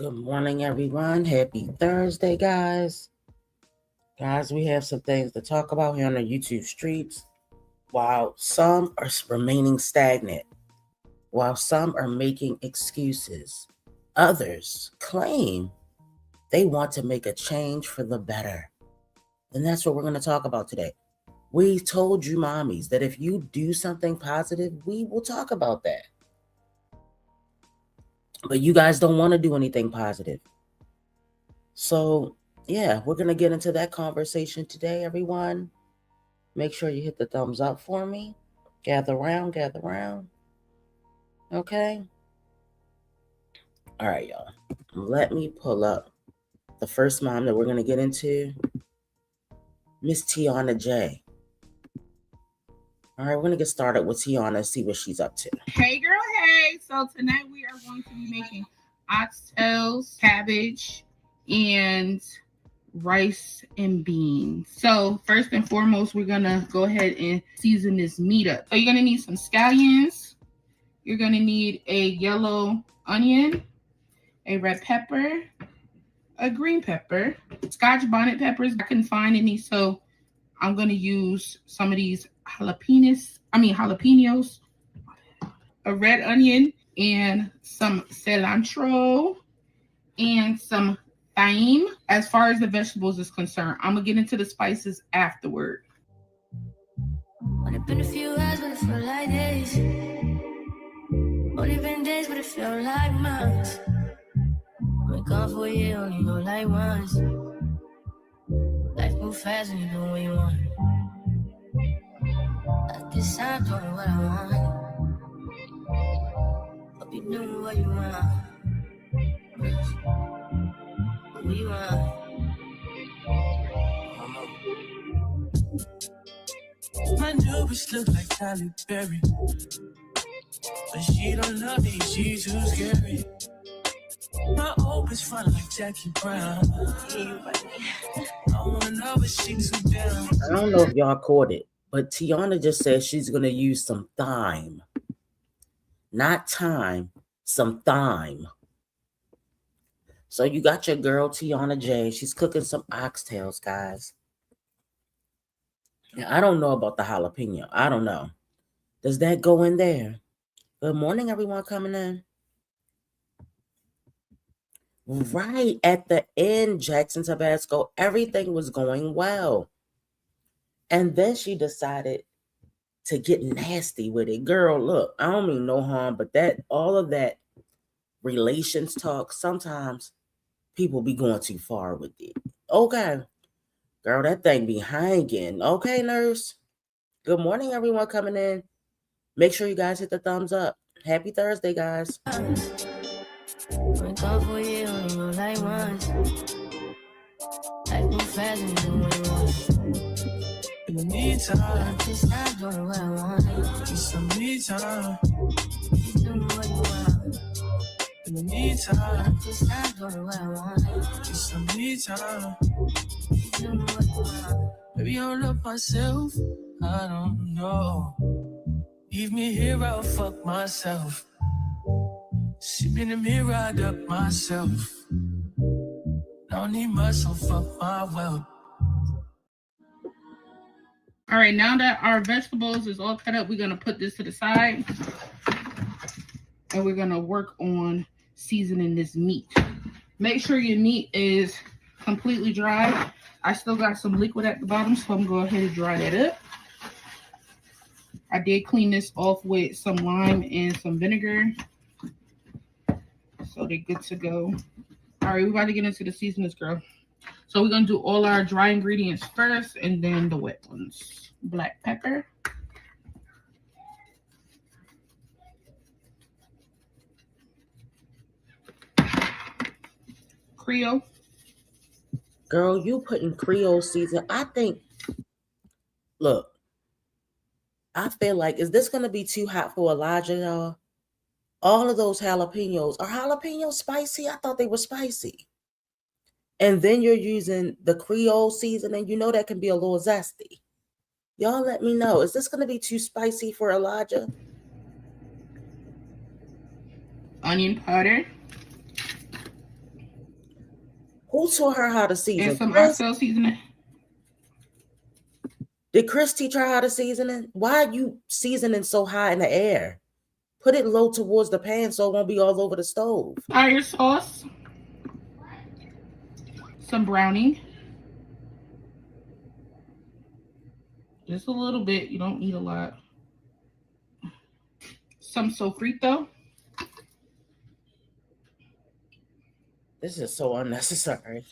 Good morning, everyone. Happy Thursday, guys. Guys, we have some things to talk about here on the YouTube streets. While some are remaining stagnant, while some are making excuses, others claim they want to make a change for the better. And that's what we're going to talk about today. We told you, mommies, that if you do something positive, we will talk about that. But you guys don't want to do anything positive. So, yeah, we're going to get into that conversation today, everyone. Make sure you hit the thumbs up for me. Gather around, gather around. Okay? All right, y'all. Let me pull up the first mom that we're going to get into, Miss Tiana J. All right, we're going to get started with Tiana and see what she's up to. Hey, girl, hey. So tonight we are going to be making oxtails, cabbage, and rice and beans. So first and foremost, we're going to go ahead and season this meat up. So you're going to need some scallions. You're going to need a yellow onion, a red pepper, a green pepper, Scotch bonnet peppers. I couldn't find any, so I'm going to use some of these jalapenos, a red onion, and some cilantro, and some thyme. As far as the vegetables is concerned, I'm going to get into the spices afterward. Only been a few hours, but it feel like days. Only been days, but it feel like months. Been gone for a year, only go like once. Life move fast when you do what you want. At this time, doing what I want. Hope you doing what you want. What you want. My new bitch look like Tyler Perry, but she don't love me, she's too scary. My old bitch fun like Jackie Brown. I wanna know, but she too down. I don't know if y'all caught it, but Tiana just said she's going to use some thyme. Not thyme, some thyme. So you got your girl, Tiana J. She's cooking some oxtails, guys. Now, I don't know about the jalapeno. I don't know. Does that go in there? Good morning, everyone coming in. Right at the end, Jackson, Tabasco, everything was going well. And then she decided to get nasty with it. Girl, look, I don't mean no harm, but all of that relations talk, sometimes people be going too far with it. Okay. Girl, that thing be hanging. Okay, nurse. Good morning, everyone coming in. Make sure you guys hit the thumbs up. Happy Thursday, guys. Been gone for a year, only go like once. Life move fast when you do what you want. In the meantime, just not doing what I want. Just some me time. You doing what you want. In the meantime, just not doing what I want. Just some me time. You doing what you want. Maybe I'll love myself. I don't know. Leave me here, I'll fuck myself. Sit in the mirror, I'd up myself. Don't need myself, fuck my wealth. All right, now that our vegetables is all cut up, we're going to put this to the side. And we're going to work on seasoning this meat. Make sure your meat is completely dry. I still got some liquid at the bottom, so I'm going to go ahead and dry that up. I did clean this off with some lime and some vinegar. So they're good to go. All right, we're about to get into the seasonings, girl. So we're going to do all our dry ingredients first and then the wet ones. Black pepper. Creole. Girl, you putting Creole season. I think, look, I feel like, is this going to be too hot for Elijah, y'all? All of those jalapenos. Are jalapenos spicy? I thought they were spicy. And then you're using the Creole seasoning. You know that can be a little zesty. Y'all let me know. Is this going to be too spicy for Elijah? Onion powder. Who taught her how to season? And some Chris? oxtail seasoning. Did Chris teach her how to season it? Why are you seasoning so high in the air? Put it low towards the pan so it won't be all over the stove. Fire sauce. Some browning. Just a little bit. You don't need a lot. Some sofrito. This is so unnecessary.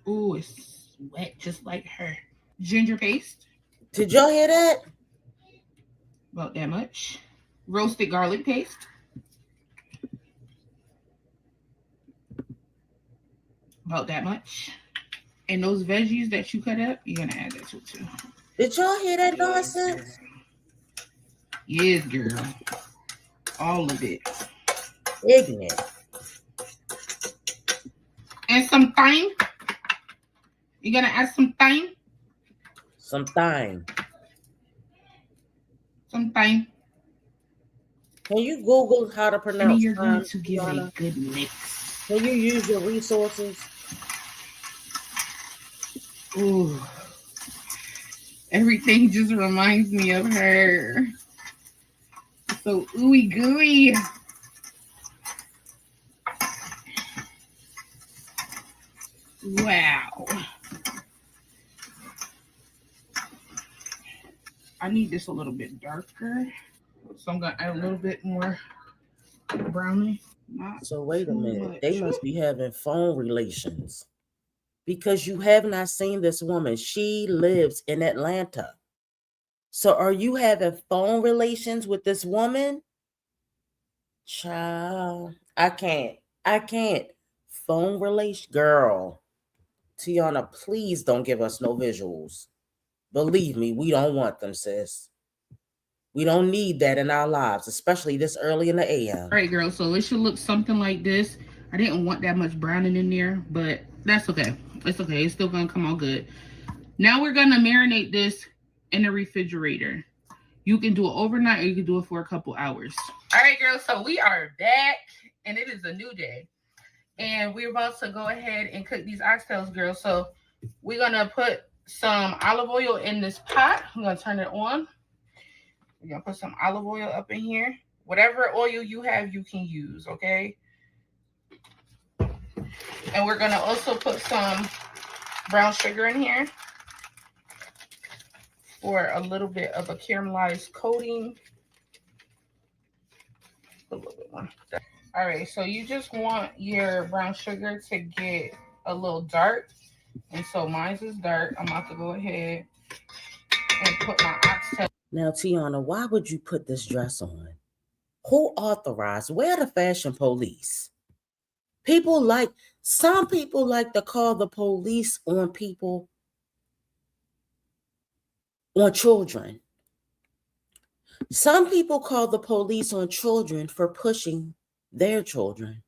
Ooh, it's wet just like her. Ginger paste. Did y'all hear that? About that much. Roasted garlic paste. About that much. And those veggies that you cut up, you're gonna add that too. Did y'all hear that nonsense? Yes, girl. All of it. Ignorant. And some thyme. You're gonna add some thyme. Some thyme. Some thyme. Can you Google how to pronounce And you're thyme, going to give Tiana? a good mix. Can you use your resources? Ooh. Everything just reminds me of her. So ooey gooey. Wow. I need this a little bit darker. So I'm gonna add a little bit more brownie. Not So wait a too minute. much. They must be having phone relations. Because you have not seen this woman. She lives in Atlanta. So are you having phone relations with this woman? Child, I can't. Phone relation, girl. Tiana, please don't give us no visuals. Believe me, we don't want them, sis. We don't need that in our lives, especially this early in the AM. All right, girl. So it should look something like this. I didn't want that much browning in there, but that's okay. It's okay. It's still gonna come out good. Now we're gonna marinate this in the refrigerator. You can do it overnight or you can do it for a couple hours. All right, girls. So we are back and it is a new day. And we're about to go ahead and cook these oxtails, girls. So we're gonna put some olive oil in this pot. I'm gonna turn it on. We're gonna put some olive oil up in here. Whatever oil you have, you can use, okay? And we're gonna also put some brown sugar in here for a little bit of a caramelized coating. A little bit more. All right, so you just want your brown sugar to get a little dark. And so mine is dark. I'm about to go ahead and put my oxtail. Now, Tiana, why would you put this dress on? Who authorized? Where the fashion police? Some people like to call the police on people, on children. Some people call the police on children for pushing their children.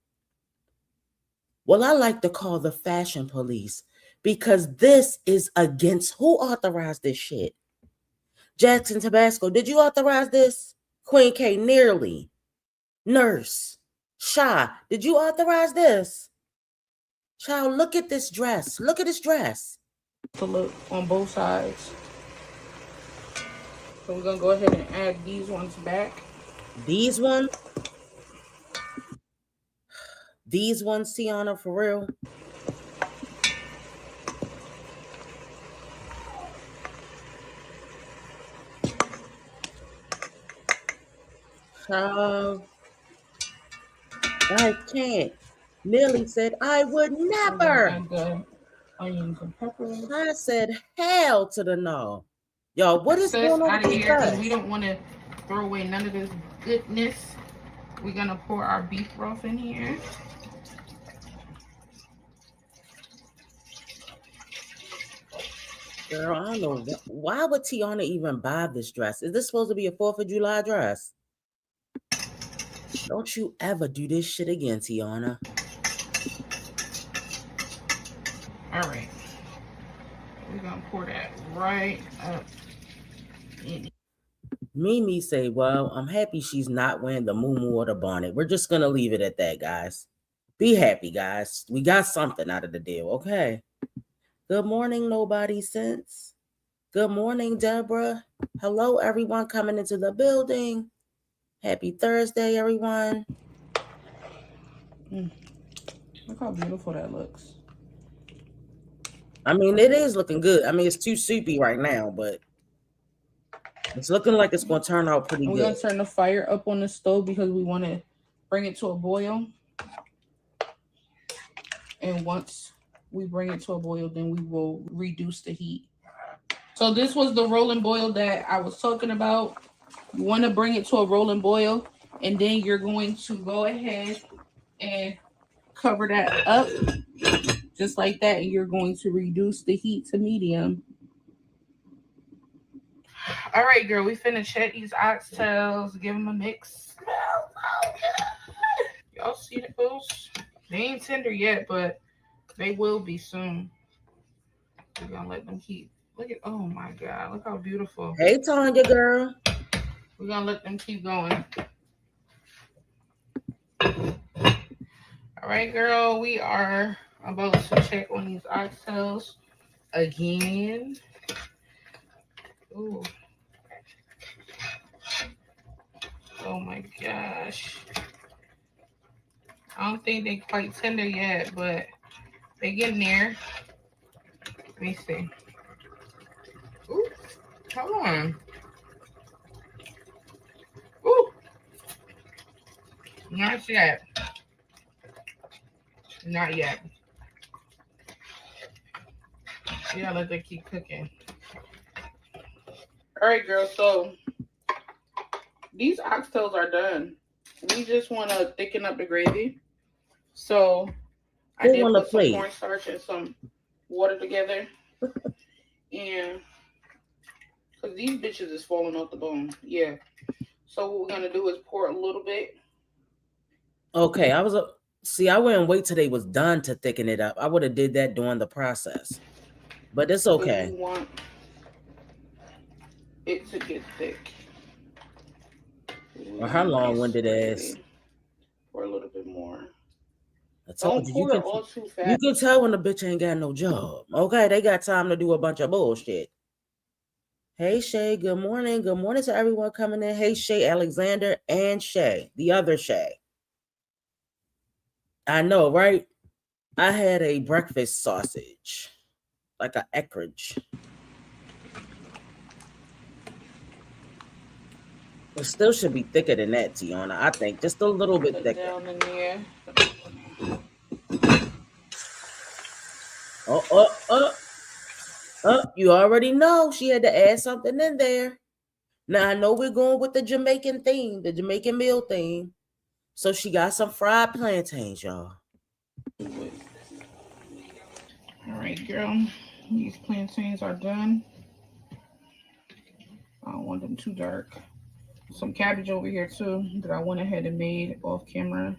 Well, I like to call the fashion police because this is against who authorized this shit? Jackson Tabasco, did you authorize this? Queen K, Nearly. Nurse. Sha, did you authorize this? Child, look at this dress. Look at this dress. To look on both sides. So we're gonna go ahead and add these ones back. These ones? These ones, Tiana, for real? I can't. Millie said, I would never. Add the onions and peppers. I said, hell to the no. Y'all, what is Sis, going on out with of this here, dress? because we don't want to throw away none of this goodness. We're going to pour our beef broth in here. Girl, I don't know. Why would Tiana even buy this dress? Is this supposed to be a 4th of July dress? Don't you ever do this shit again, Tiana. All right. We're going to pour that right up in. Mimi say, well, I'm happy she's not wearing the muumuu or the bonnet. We're just going to leave it at that, guys. Be happy, guys. We got something out of the deal, okay? Good morning, Nobody Sense. Good morning, Deborah. Hello, everyone coming into the building. Happy Thursday, everyone. Look how beautiful that looks. I mean, it is looking good. I mean, it's too soupy right now, but it's looking like it's going to turn out pretty good. We're going to turn the fire up on the stove because we want to bring it to a boil. And once we bring it to a boil, then we will reduce the heat. So this was the rolling boil that I was talking about. You want to bring it to a rolling boil, and then you're going to go ahead and cover that up just like that, and you're going to reduce the heat to medium. All right, girl, we finna check these oxtails, give them a mix. Y'all see those? They ain't tender yet, but they will be soon. We're gonna let them keep. Look at, oh my God, look how beautiful. Hey, Tanya, girl. We're gonna let them keep going. All right, girl, we are about to check on these oxtails again. Ooh. Oh my gosh. I don't think they're quite tender yet, but they getting there. Let me see. Ooh, come on. Ooh. Not yet. Not yet. Yeah, let them keep cooking. All right, girl, so these oxtails are done. We just want to thicken up the gravy. So I did put some cornstarch and some water together. And because these bitches is falling off the bone. Yeah. So what we're going to do is pour a little bit. Okay, I wouldn't wait till they was done to thicken it up. I would have did that during the process. But it's okay. You want it to get thick. Or how long-winded ass. Pour a little bit more. I told you, you can tell when the bitch ain't got no job. Okay, they got time to do a bunch of bullshit. Hey, Shay, good morning. Good morning to everyone coming in. Hey, Shay Alexander and Shay, the other Shay. I know, right? I had a breakfast sausage, like an Eckrich. It still should be thicker than that, Tiana. I think just a little bit thicker. Down in there. You already know she had to add something in there. Now I know we're going with the Jamaican theme, the Jamaican meal theme. So she got some fried plantains, y'all. All right, girl. These plantains are done. I don't want them too dark. Some cabbage over here too that I went ahead and made off camera.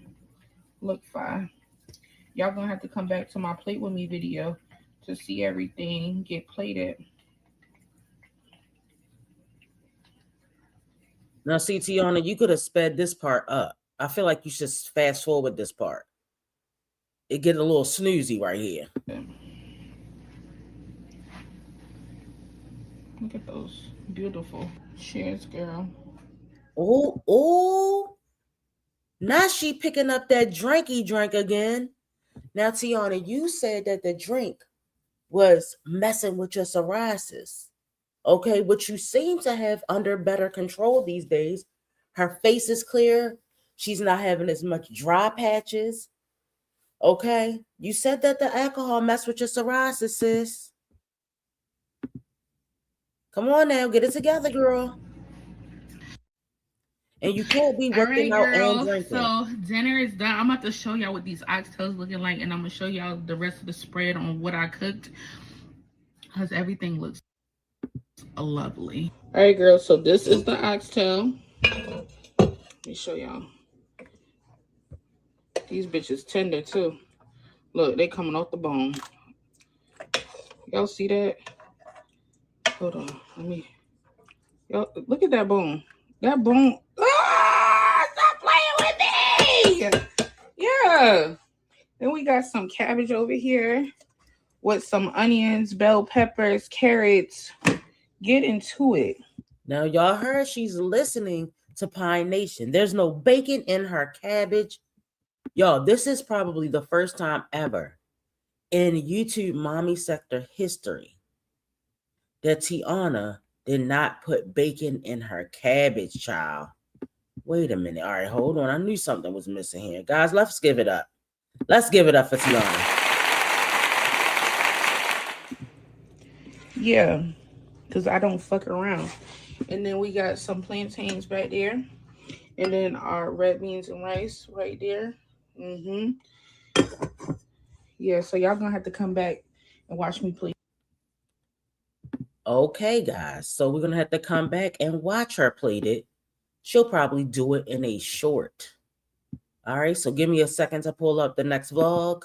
Look fine. Y'all gonna have to come back to my plate with me video to see everything get plated. Now, see, Tiana, you could have sped this part up. I feel like you should fast forward this part. It get a little snoozy right here. Look at those beautiful cheers, girl. Oh, now she picking up that drinky drink again. Now, Tiana, you said that the drink was messing with your psoriasis. Okay, which you seem to have under better control these days. Her face is clear. She's not having as much dry patches. Okay, you said that the alcohol messed with your psoriasis, sis. Come on now, get it together, girl. And you can't be working out and drinking. So dinner is done. I'm about to show y'all what these oxtails looking like, and I'm gonna show y'all the rest of the spread on what I cooked, because everything looks lovely. All right, girls. So this is the oxtail. Let me show y'all. These bitches tender too. Look, they coming off the bone. Y'all see that? Hold on. Let me. Y'all look at that bone. That bone. Ah! Stop playing with me! Yeah. Then we got some cabbage over here with some onions, bell peppers, carrots. Get into it. Now, y'all heard she's listening to Pine Nation. There's no bacon in her cabbage. Y'all, this is probably the first time ever in YouTube mommy sector history that Tiana did not put bacon in her cabbage, child. Wait a minute. All right, hold on. I knew something was missing here. Guys, let's give it up. Let's give it up for Tiana. Yeah, because I don't fuck around. And then we got some plantains back there. And then our red beans and rice right there. Yeah, so y'all gonna have to come back and watch me play. Okay, guys. So we're going to have to come back and watch her plate it. She'll probably do it in a short. All right, so give me a second to pull up the next vlog.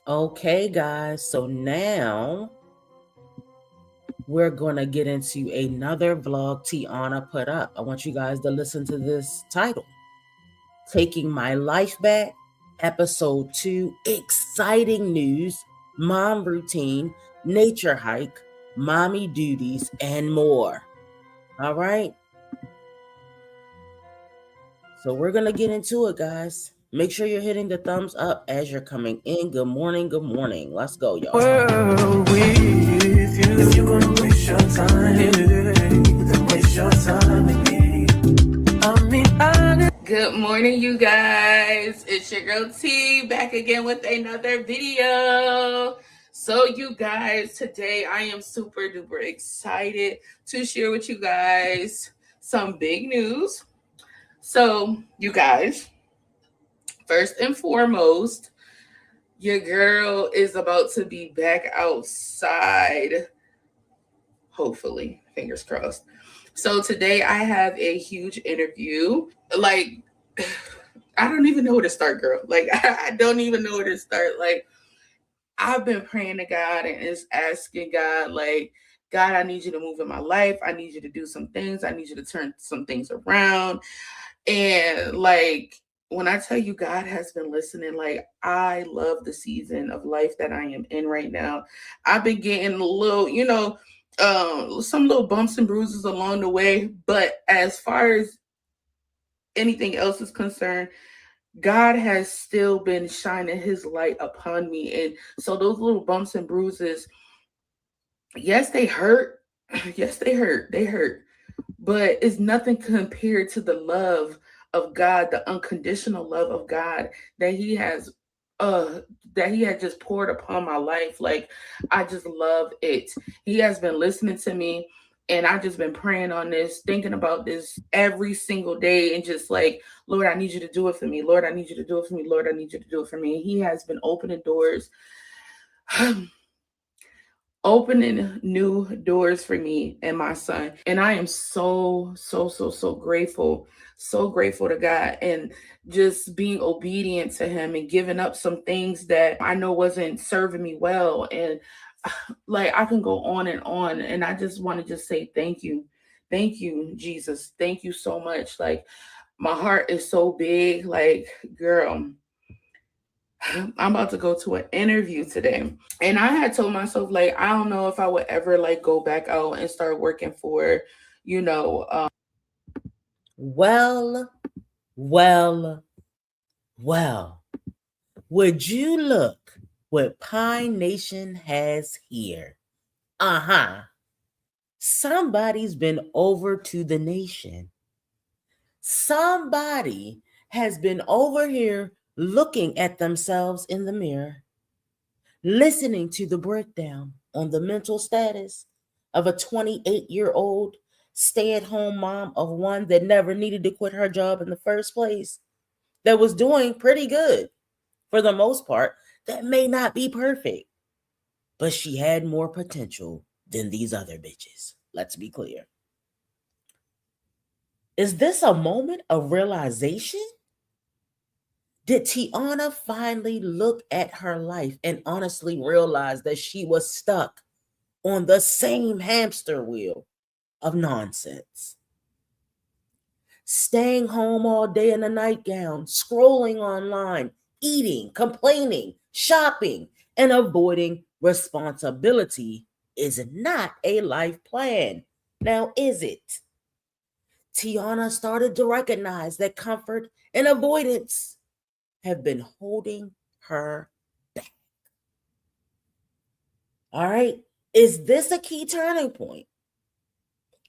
Okay, guys, so now we're going to get into another vlog Tiana put up. I want you guys to listen to this title. Taking My Life Back, Episode 2, Exciting News, Mom Routine, Nature Hike, Mommy Duties, and more. All right? So we're going to get into it, guys. Make sure you're hitting the thumbs up as you're coming in. Good morning, good morning. Let's go, y'all. World with you. If you're gonna waste your time, then waste your time with me. Good morning, you guys. It's your girl T back again with another video. So you guys, today I am super duper excited to share with you guys some big news. So you guys, first and foremost, your girl is about to be back outside. Hopefully, fingers crossed. So today I have a huge interview. Like, I don't even know where to start, girl. Like, I don't even know where to start. Like, I've been praying to God and just asking God, like, God, I need you to move in my life. I need you to do some things. I need you to turn some things around. And like, when I tell you God has been listening, like, I love the season of life that I am in right now. I've been getting a little, some little bumps and bruises along the way. But as far as anything else is concerned, God has still been shining his light upon me. And so those little bumps and bruises, yes, they hurt. Yes, they hurt. They hurt. But it's nothing compared to the love of God, the unconditional love of God that he has just poured upon my life. Like, I just love it. He has been listening to me, and I've just been praying on this, thinking about this every single day, and just like, Lord, I need you to do it for me. Lord, I need you to do it for me. Lord, I need you to do it for me. He has been opening doors. Opening new doors for me and my son. And I am so grateful. So grateful to God, and just being obedient to him and giving up some things that I know wasn't serving me well. And like, I can go on. And I just want to just say thank you. Thank you, Jesus. Thank you so much. Like, my heart is so big. Like, girl, I'm about to go to an interview today. And I had told myself, like, I don't know if I would ever like go back out and start working for, Well, would you look what Pine Nation has here? Somebody's been over to the nation. Somebody has been over here looking at themselves in the mirror, listening to the breakdown on the mental status of a 28-year-old stay-at-home mom of one that never needed to quit her job in the first place, that was doing pretty good for the most part, that may not be perfect, but she had more potential than these other bitches. Let's be clear. Is this a moment of realization? Did Tiana finally look at her life and honestly realize that she was stuck on the same hamster wheel of nonsense? Staying home all day in a nightgown, scrolling online, eating, complaining, shopping, and avoiding responsibility is not a life plan. Now, is it? Tiana started to recognize that comfort and avoidance have been holding her back. All right. Is this a key turning point?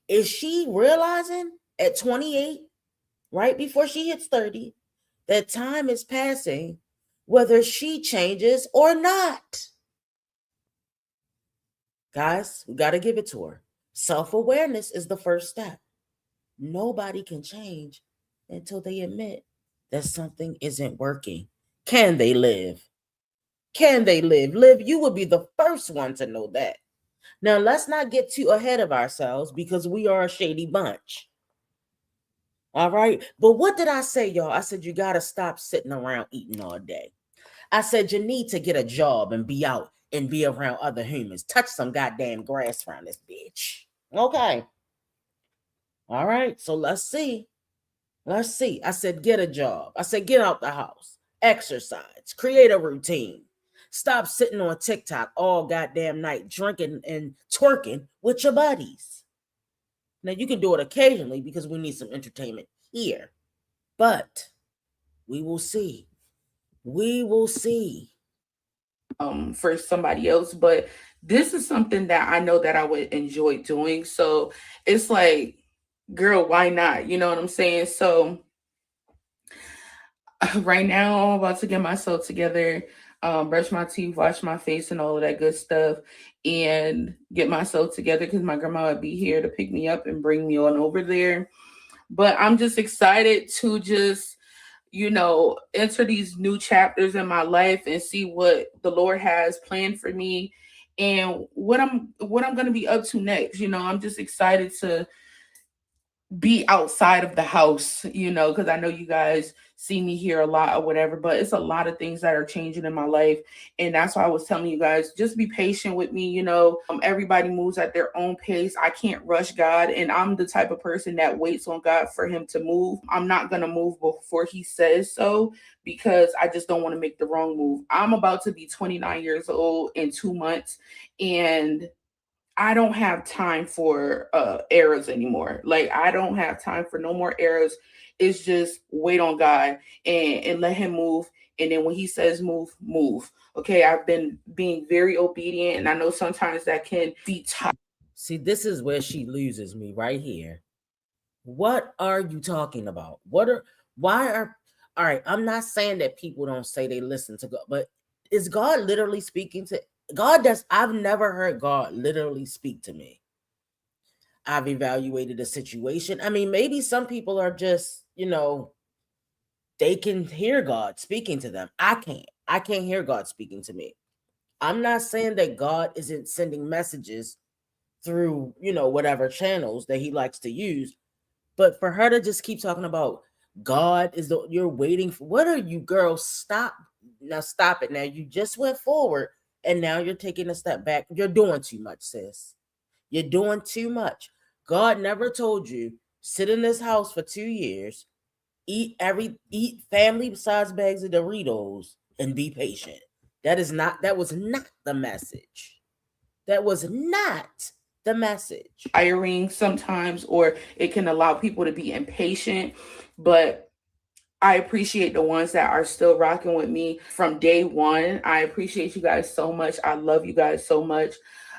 Is she realizing at 28, right before she hits 30, that time is passing, whether she changes or not? Guys, we got to give it to her. Self-awareness is the first step. Nobody can change until they admit that something isn't working. Can they live? Can they live? Liv, you would be the first one to know that. Now, let's not get too ahead of ourselves because we are a shady bunch. All right. But what did I say, y'all? I said, you got to stop sitting around eating all day. I said, you need to get a job and be out and be around other humans. Touch some goddamn grass around this bitch. Okay. All right. So let's see. Let's see. I said, get a job. I said, get out the house. Exercise. Create a routine. Stop sitting on TikTok all goddamn night drinking and twerking with your buddies. Now, you can do it occasionally because we need some entertainment here. But we will see. We will see. For somebody else, but this is something that I know that I would enjoy doing. So it's like, girl, why not? You know what I'm saying? So right now I'm about to get myself together, brush my teeth, wash my face, and all of that good stuff, and get myself together because my grandma would be here to pick me up and bring me on over there. But I'm just excited to just, enter these new chapters in my life and see what the Lord has planned for me and what I'm going to be up to next. I'm just excited to be outside of the house, because I know you guys see me here a lot or whatever, but it's a lot of things that are changing in my life. And that's why I was telling you guys, just be patient with me. Everybody moves at their own pace. I can't rush God. And I'm the type of person that waits on God for him to move. I'm not going to move before he says so, because I just don't want to make the wrong move. I'm about to be 29 years old in 2 months, and I don't have time for errors anymore. Like, I don't have time for no more errors. It's just wait on God and let him move. And then when he says move, move. Okay, I've been being very obedient, and I know sometimes that can be tough. See, this is where she loses me right here. What are you talking about? All right, I'm not saying that people don't say they listen to God, but is God literally speaking to I've never heard God literally speak to me. I've evaluated a situation. I mean, maybe some people are just, they can hear God speaking to them. I can't hear God speaking to me. I'm not saying that God isn't sending messages through, whatever channels that he likes to use. But for her to just keep talking about God you're waiting for, what are you, girl? Stop. Now stop it. Now you just went forward and now you're taking a step back. You're doing too much, sis. You're doing too much. God never told you sit in this house for 2 years, eat family size bags of Doritos and be patient. That was not the message. That was not the message. Tiring sometimes, or it can allow people to be impatient, but I appreciate the ones that are still rocking with me from day one. I appreciate you guys so much. I love you guys so much.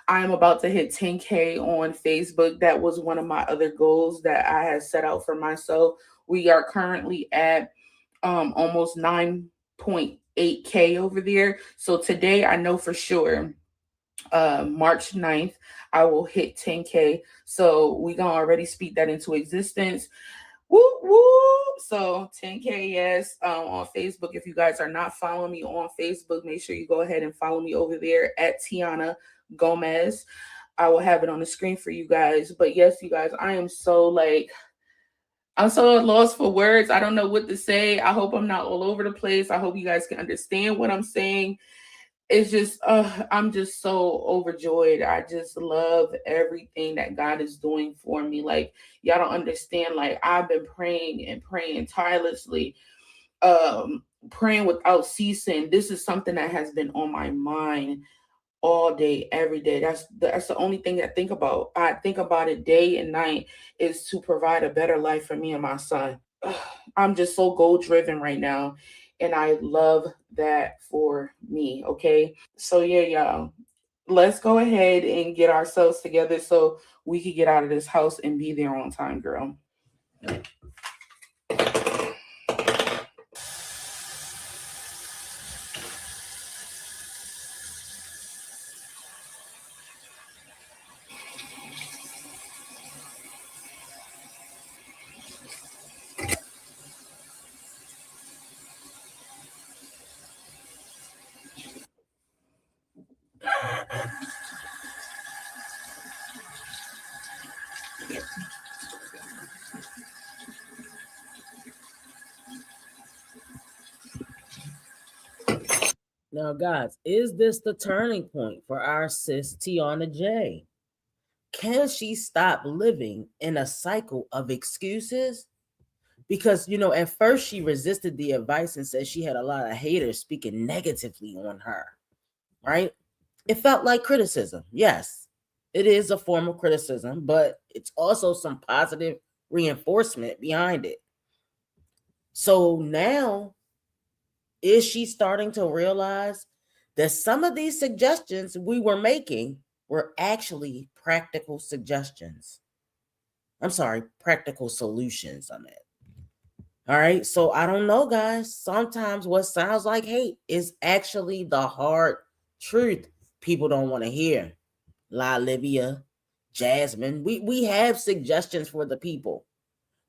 I'm about to hit 10K on Facebook. That was one of my other goals that I had set out for myself, We are currently at almost 9.8K over there. So today I know for sure March 9th, I will hit 10K. So we gonna already speak that into existence. Whoop whoop. So 10K, yes. On Facebook. If you guys are not following me on Facebook, make sure you go ahead and follow me over there at Tiana Gomez. I will have it on the screen for you guys. But yes, you guys, I am so like I'm so lost for words. I don't know what to say. I hope I'm not all over the place. I hope you guys can understand what I'm saying. It's just I'm just so overjoyed. I just love everything that God is doing for me. Like y'all don't understand. Like I've been praying and praying tirelessly, praying without ceasing. This is something that has been on my mind all day, every day. That's the only thing I think about. I think about it day and night is to provide a better life for me and my son. I'm just so goal driven right now, and I love that for me. Okay, so yeah, y'all, let's go ahead and get ourselves together so we can get out of this house and be there on time, girl. Now, guys, is this the turning point for our sis Tiana J? Can she stop living in a cycle of excuses? Because, at first she resisted the advice and said she had a lot of haters speaking negatively on her, right? It felt like criticism. Yes, it is a form of criticism, but it's also some positive reinforcement behind it. So now, is she starting to realize that some of these suggestions we were making were actually practical suggestions? I'm sorry, practical solutions, I meant. All right. So I don't know, guys. Sometimes what sounds like hate is actually the hard truth people don't want to hear. La Livia, Jasmine, we have suggestions for the people.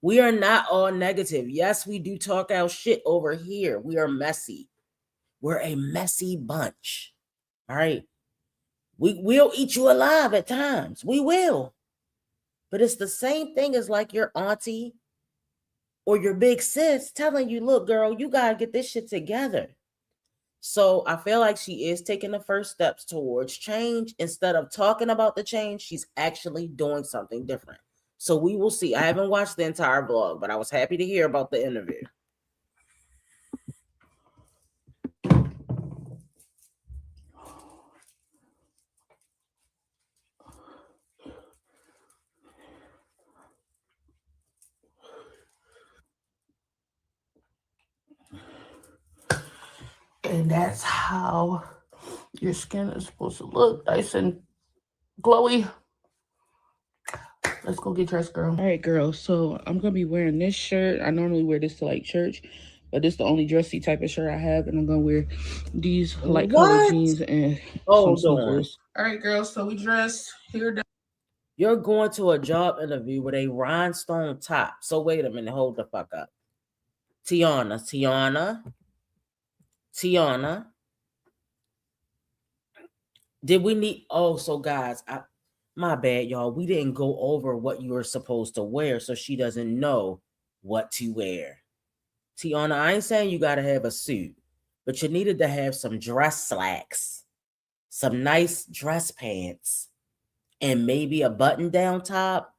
We are not all negative. Yes, we do talk our shit over here. We are messy. We're a messy bunch. All right. We will eat you alive at times. We will. But it's the same thing as like your auntie or your big sis telling you, look, girl, you got to get this shit together. So I feel like she is taking the first steps towards change. Instead of talking about the change, she's actually doing something different. So we will see. I haven't watched the entire vlog, but I was happy to hear about the interview. And that's how your skin is supposed to look, nice and glowy. Let's go get dressed, girl. All right, girl. So I'm gonna be wearing this shirt. I normally wear this to like church, but this is the only dressy type of shirt I have, and I'm gonna wear these light colored jeans and some sneakers. All right, girls. So we dressed. Here. You're going to a job interview with a rhinestone top. So wait a minute. Hold the fuck up. Tiana. Did we need? Oh, so guys, my bad, y'all. We didn't go over what you were supposed to wear, so she doesn't know what to wear. Tiana, I ain't saying you gotta have a suit, but you needed to have some dress slacks, some nice dress pants, and maybe a button-down top,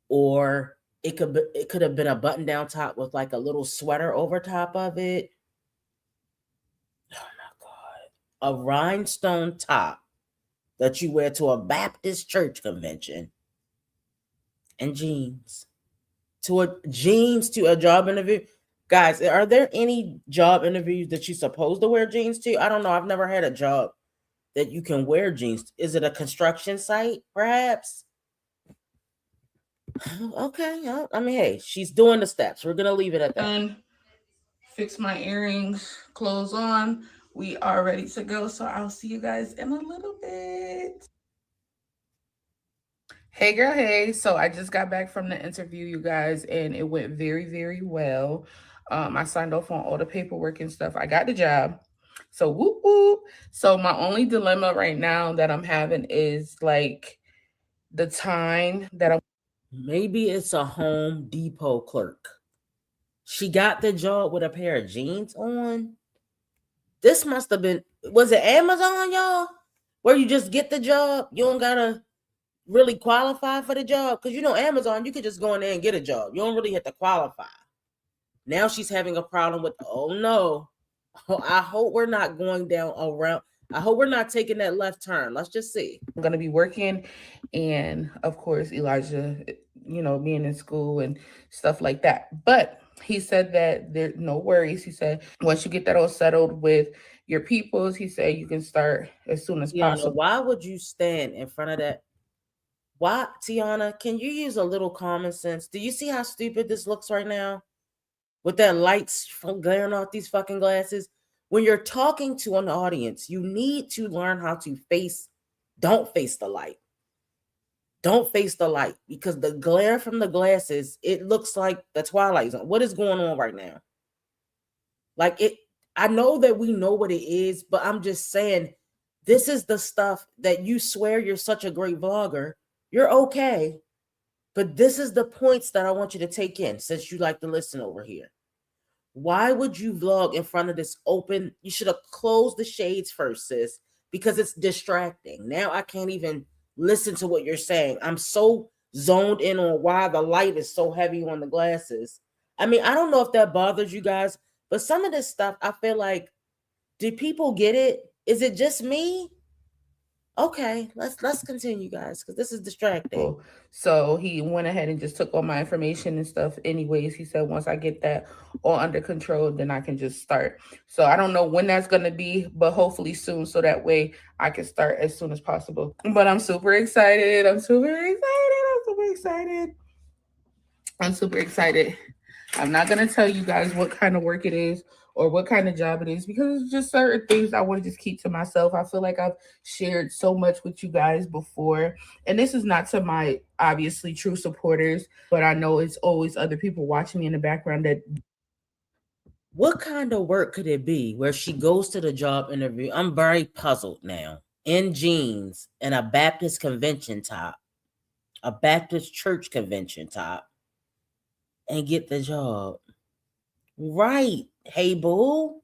or it could have been a button-down top with like a little sweater over top of it. Oh my god, a rhinestone top that you wear to a Baptist church convention, and jeans to a job interview. Guys, are there any job interviews that you're supposed to wear jeans to? I don't know. I've never had a job that you can wear jeans. Is it a construction site, perhaps? Okay. I mean, hey, she's doing the steps. We're gonna leave it at that. And fix my earrings, clothes on. We are ready to go. So I'll see you guys in a little bit. Hey girl, hey. So I just got back from the interview, you guys, and it went very, very well. I signed off on all the paperwork and stuff. I got the job. So whoop whoop. So my only dilemma right now that I'm having is like the time that I'm Maybe it's a Home Depot clerk. She got the job with a pair of jeans on. This must have been, was it Amazon, y'all? Where you just get the job? You don't gotta really qualify for the job. Because Amazon, you could just go in there and get a job. You don't really have to qualify. Now she's having a problem with, oh no. I hope we're not going down around. I hope we're not taking that left turn. Let's just see. going to be working. And of course, Elijah, being in school and stuff like that. But he said that there's no worries. He said, once you get that all settled with your peoples, he said you can start as soon as possible. Why would you stand in front of that? Why, Tiana, can you use a little common sense? Do you see how stupid this looks right now? With that lights glaring off these fucking glasses. When you're talking to an audience, you need to learn how to don't face the light. Don't face the light, because the glare from the glasses, it looks like the Twilight Zone. What is going on right now? Like I know that we know what it is, but I'm just saying, this is the stuff that you swear you're such a great vlogger. You're okay. But this is the points that I want you to take in, since you like to listen over here. Why would you vlog in front of this open? You should have closed the shades first, sis, because it's distracting. Now I can't even listen to what you're saying. I'm so zoned in on why the light is so heavy on the glasses. I mean, I don't know if that bothers you guys, but some of this stuff, I feel like, did people get it? Is it just me? Okay, let's continue, guys, because this is distracting. So he went ahead and just took all my information and stuff. Anyways, he said once I get that all under control, then I can just start. So I don't know when that's gonna be, but hopefully soon, so that way I can start as soon as possible. But I'm super excited. I'm super excited. I'm not gonna tell you guys what kind of work it is or what kind of job it is, because it's just certain things I want to just keep to myself. I feel like I've shared so much with you guys before. And this is not to my obviously true supporters, but I know it's always other people watching me in the background that. What kind of work could it be where she goes to the job interview? I'm very puzzled now. In jeans and a Baptist convention top, a Baptist church convention top, and get the job. Right. Hey, boo.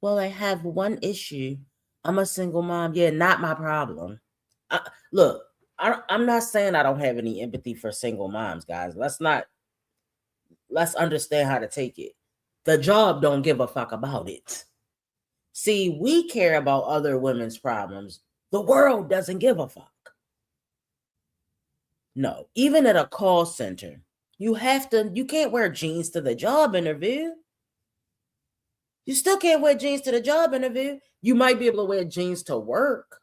Well, I have one issue. I'm a single mom. Yeah, not my problem. Look, I'm not saying I don't have any empathy for single moms, guys. Let's understand how to take it. The job don't give a fuck about it. See, we care about other women's problems. The world doesn't give a fuck. No, even at a call center, you can't wear jeans to the job interview. You still can't wear jeans to the job interview. You might be able to wear jeans to work.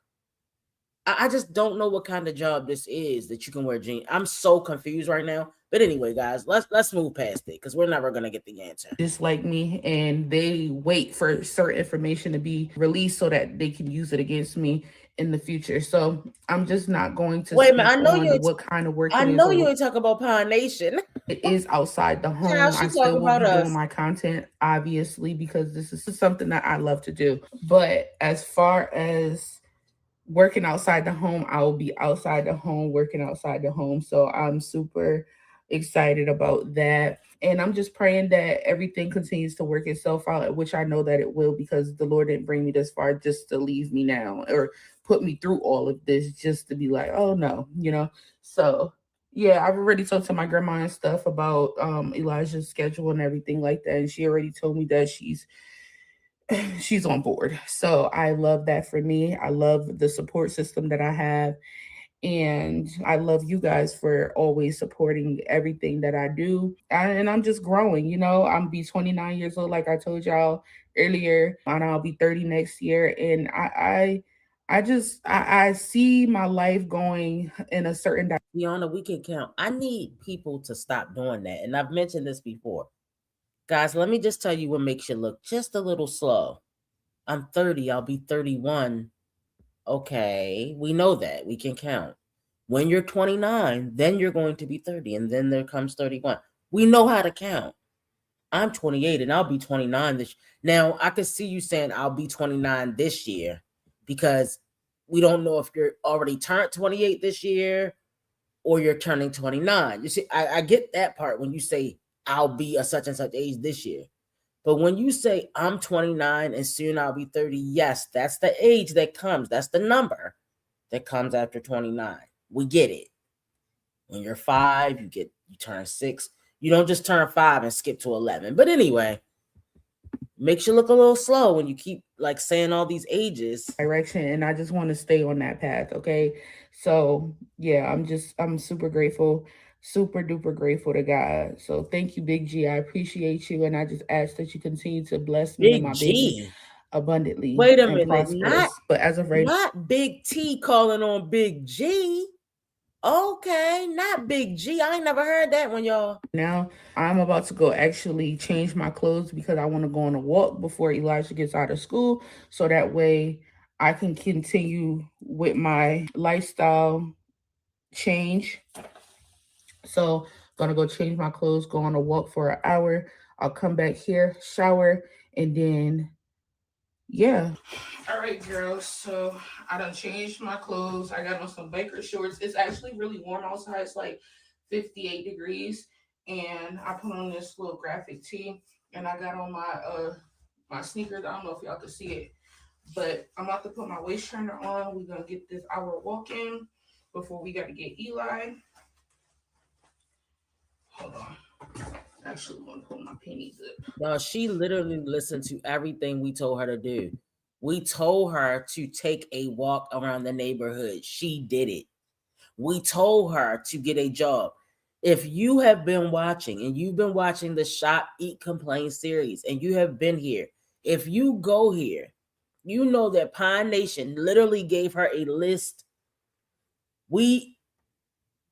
I just don't know what kind of job this is that you can wear jeans. I'm so confused right now. But anyway, guys, let's move past it, because we're never gonna get the answer. Just like me, and they wait for certain information to be released so that they can use it against me in the future. So I'm just not going to. Wait a minute, I know you. What kind of work? I know you ain't talking about Pine Nation. It is outside the home. I still will be doing my content, obviously, because this is something that I love to do. But as far as working outside the home, I will be outside the home, working outside the home. So I'm super excited about that. And I'm just praying that everything continues to work itself out, which I know that it will, because the Lord didn't bring me this far just to leave me now or put me through all of this just to be like, oh no, So yeah, I've already talked to my grandma and stuff about Elijah's schedule and everything like that. And she already told me that she's on board. So I love that for me. I love the support system that I have. And I love you guys for always supporting everything that I do. And I'm just growing, I'm be 29 years old, like I told y'all earlier, and I'll be 30 next year. And I see my life going in a certain direction. Tiana, we can count. I need people to stop doing that. And I've mentioned this before. Guys, let me just tell you what makes you look just a little slow. I'm 30, I'll be 31. Okay, we know that. We can count. When you're 29, then you're going to be 30, and then there comes 31. We know how to count. I'm 28 and I'll be 29 this. Now, I could see you saying I'll be 29 this year because we don't know if you're already turned 28 this year or you're turning 29. You see, I get that part when you say I'll be a such and such age this year. But when you say I'm 29 and soon I'll be 30, yes, that's the age that comes. That's the number that comes after 29. We get it. When you're 5, you turn 6. You don't just turn 5 and skip to 11. But anyway, makes you look a little slow when you keep like saying all these ages. Direction, and I just want to stay on that path. Okay. So yeah, I'm super grateful, super duper grateful to God. So thank you, Big G. I appreciate you, and I just ask that you continue to bless me and Big my baby G. abundantly Wait a and minute. prosperous. But as of right Not Big T calling on Big G. Okay, not Big G. I ain't never heard that one, y'all. now, I'm about to go actually change my clothes because I want to go on a walk before Elijah gets out of school. So that way I can continue with my lifestyle change. So gonna go change my clothes, go on a walk for an hour. I'll come back here, shower, and then yeah. All right, girls. So I done changed my clothes. I got on some biker shorts. It's actually really warm outside. It's like 58 degrees. And I put on this little graphic tee. And I got on my sneakers. I don't know if y'all can see it. But I'm about to put my waist trainer on. We're gonna get this hour walk in before we gotta get Eli. Hold on. I actually want to pull my pennies up. No, she literally listened to everything we told her to do. We told her to take a walk around the neighborhood. She did it. We told her to get a job. If you have been watching and you've been watching the Shop, Eat, Complain series and you have been here, if you go here, you know that Pine Nation literally gave her a list.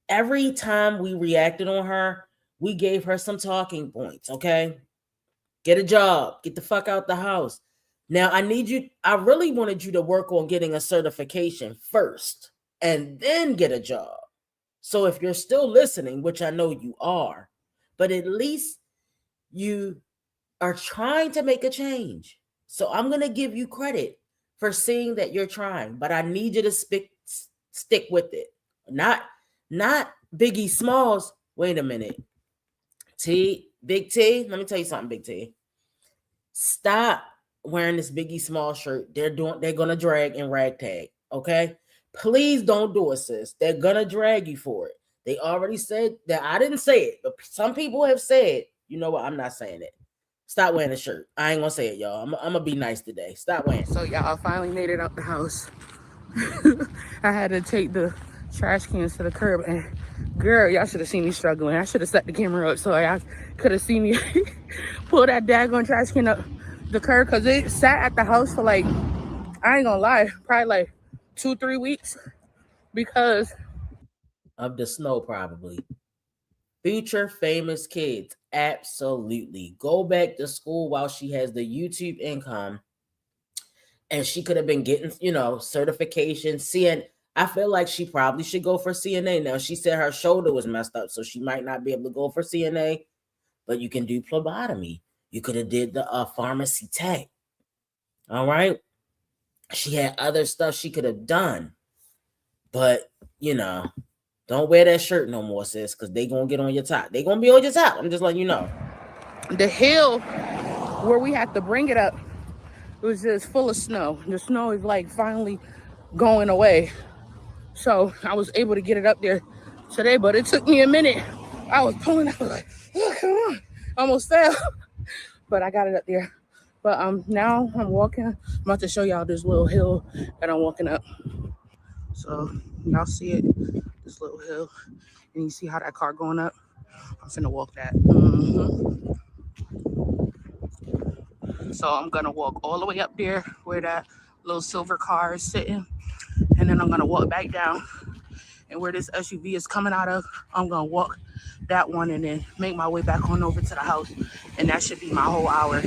Every time we reacted on her, we gave her some talking points, okay? Get a job. Get the fuck out the house. Now, I really wanted you to work on getting a certification first and then get a job. So if you're still listening, which I know you are, but at least you are trying to make a change. So I'm going to give you credit for seeing that you're trying, but I need you to stick with it. Not Biggie Smalls. Wait a minute. Big T, let me tell you something, Big T. Stop wearing this Biggie Small shirt. They're gonna drag and ragtag. Okay, please don't do it, sis. They're gonna drag you for it. They already said that. I didn't say it, but some people have said, you know what? I'm not saying it. Stop wearing the shirt. I ain't gonna say it, y'all. I'm gonna be nice today. Stop wearing. So y'all finally made it out the house. I had to take the trash cans to the curb, and girl, y'all should have seen me struggling. I should have set the camera up so y'all could have seen me pull that daggone trash can up the curb, because it sat at the house for like, I ain't gonna lie, probably like 2-3 weeks because of the snow, probably. Future famous kids, absolutely. Go back to school while she has the YouTube income, and she could have been getting, certification. I feel like she probably should go for CNA. Now, she said her shoulder was messed up, so she might not be able to go for CNA, but you can do phlebotomy. You could have did the pharmacy tech. All right. She had other stuff she could have done, but don't wear that shirt no more, sis, because they gonna get on your top. They gonna be on your top. I'm just letting you know. The hill where we had to bring it up, it was just full of snow. The snow is like finally going away. So I was able to get it up there today, but it took me a minute. I was pulling up like, oh, come on. Almost fell, but I got it up there. But now I'm walking. I'm about to show y'all this little hill that I'm walking up. So y'all see it, this little hill, and you see how that car going up? I'm finna walk that. So I'm gonna walk all the way up there where that little silver car is sitting. and then I'm gonna walk back down, and where this SUV is coming out of, I'm gonna walk that one and then make my way back on over to the house, and that should be my whole hour.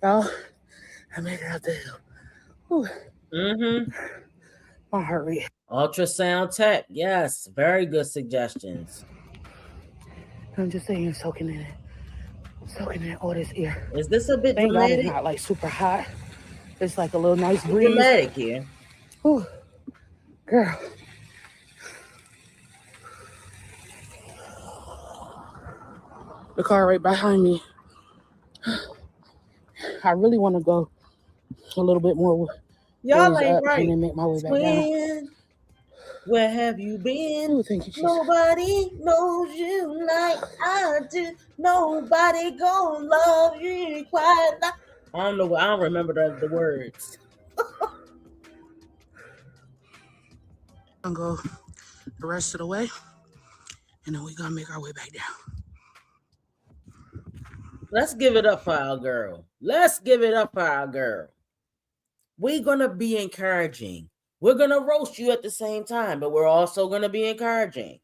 Y'all, I made it out the hill. My heart rate. Ultrasound tech. Yes, very good suggestions. I'm just saying, soaking in all this air. Is this a bit Thank God dramatic? it's not like super hot. It's like a little nice breeze. Dramatic here. Ooh, girl. The car right behind me. I really want to go a little bit more. Y'all ain't right. And then make my way back down. Where have you been? Ooh, thank you, Jesus. Nobody knows you like I do. Nobody gonna love you quite like. I don't know. I don't remember the words. I'm gonna go the rest of the way, and then we're gonna make our way back down. Let's give it up for our girl. Let's give it up for our girl. We're gonna be encouraging. We're going to roast you at the same time, but we're also going to be encouraging.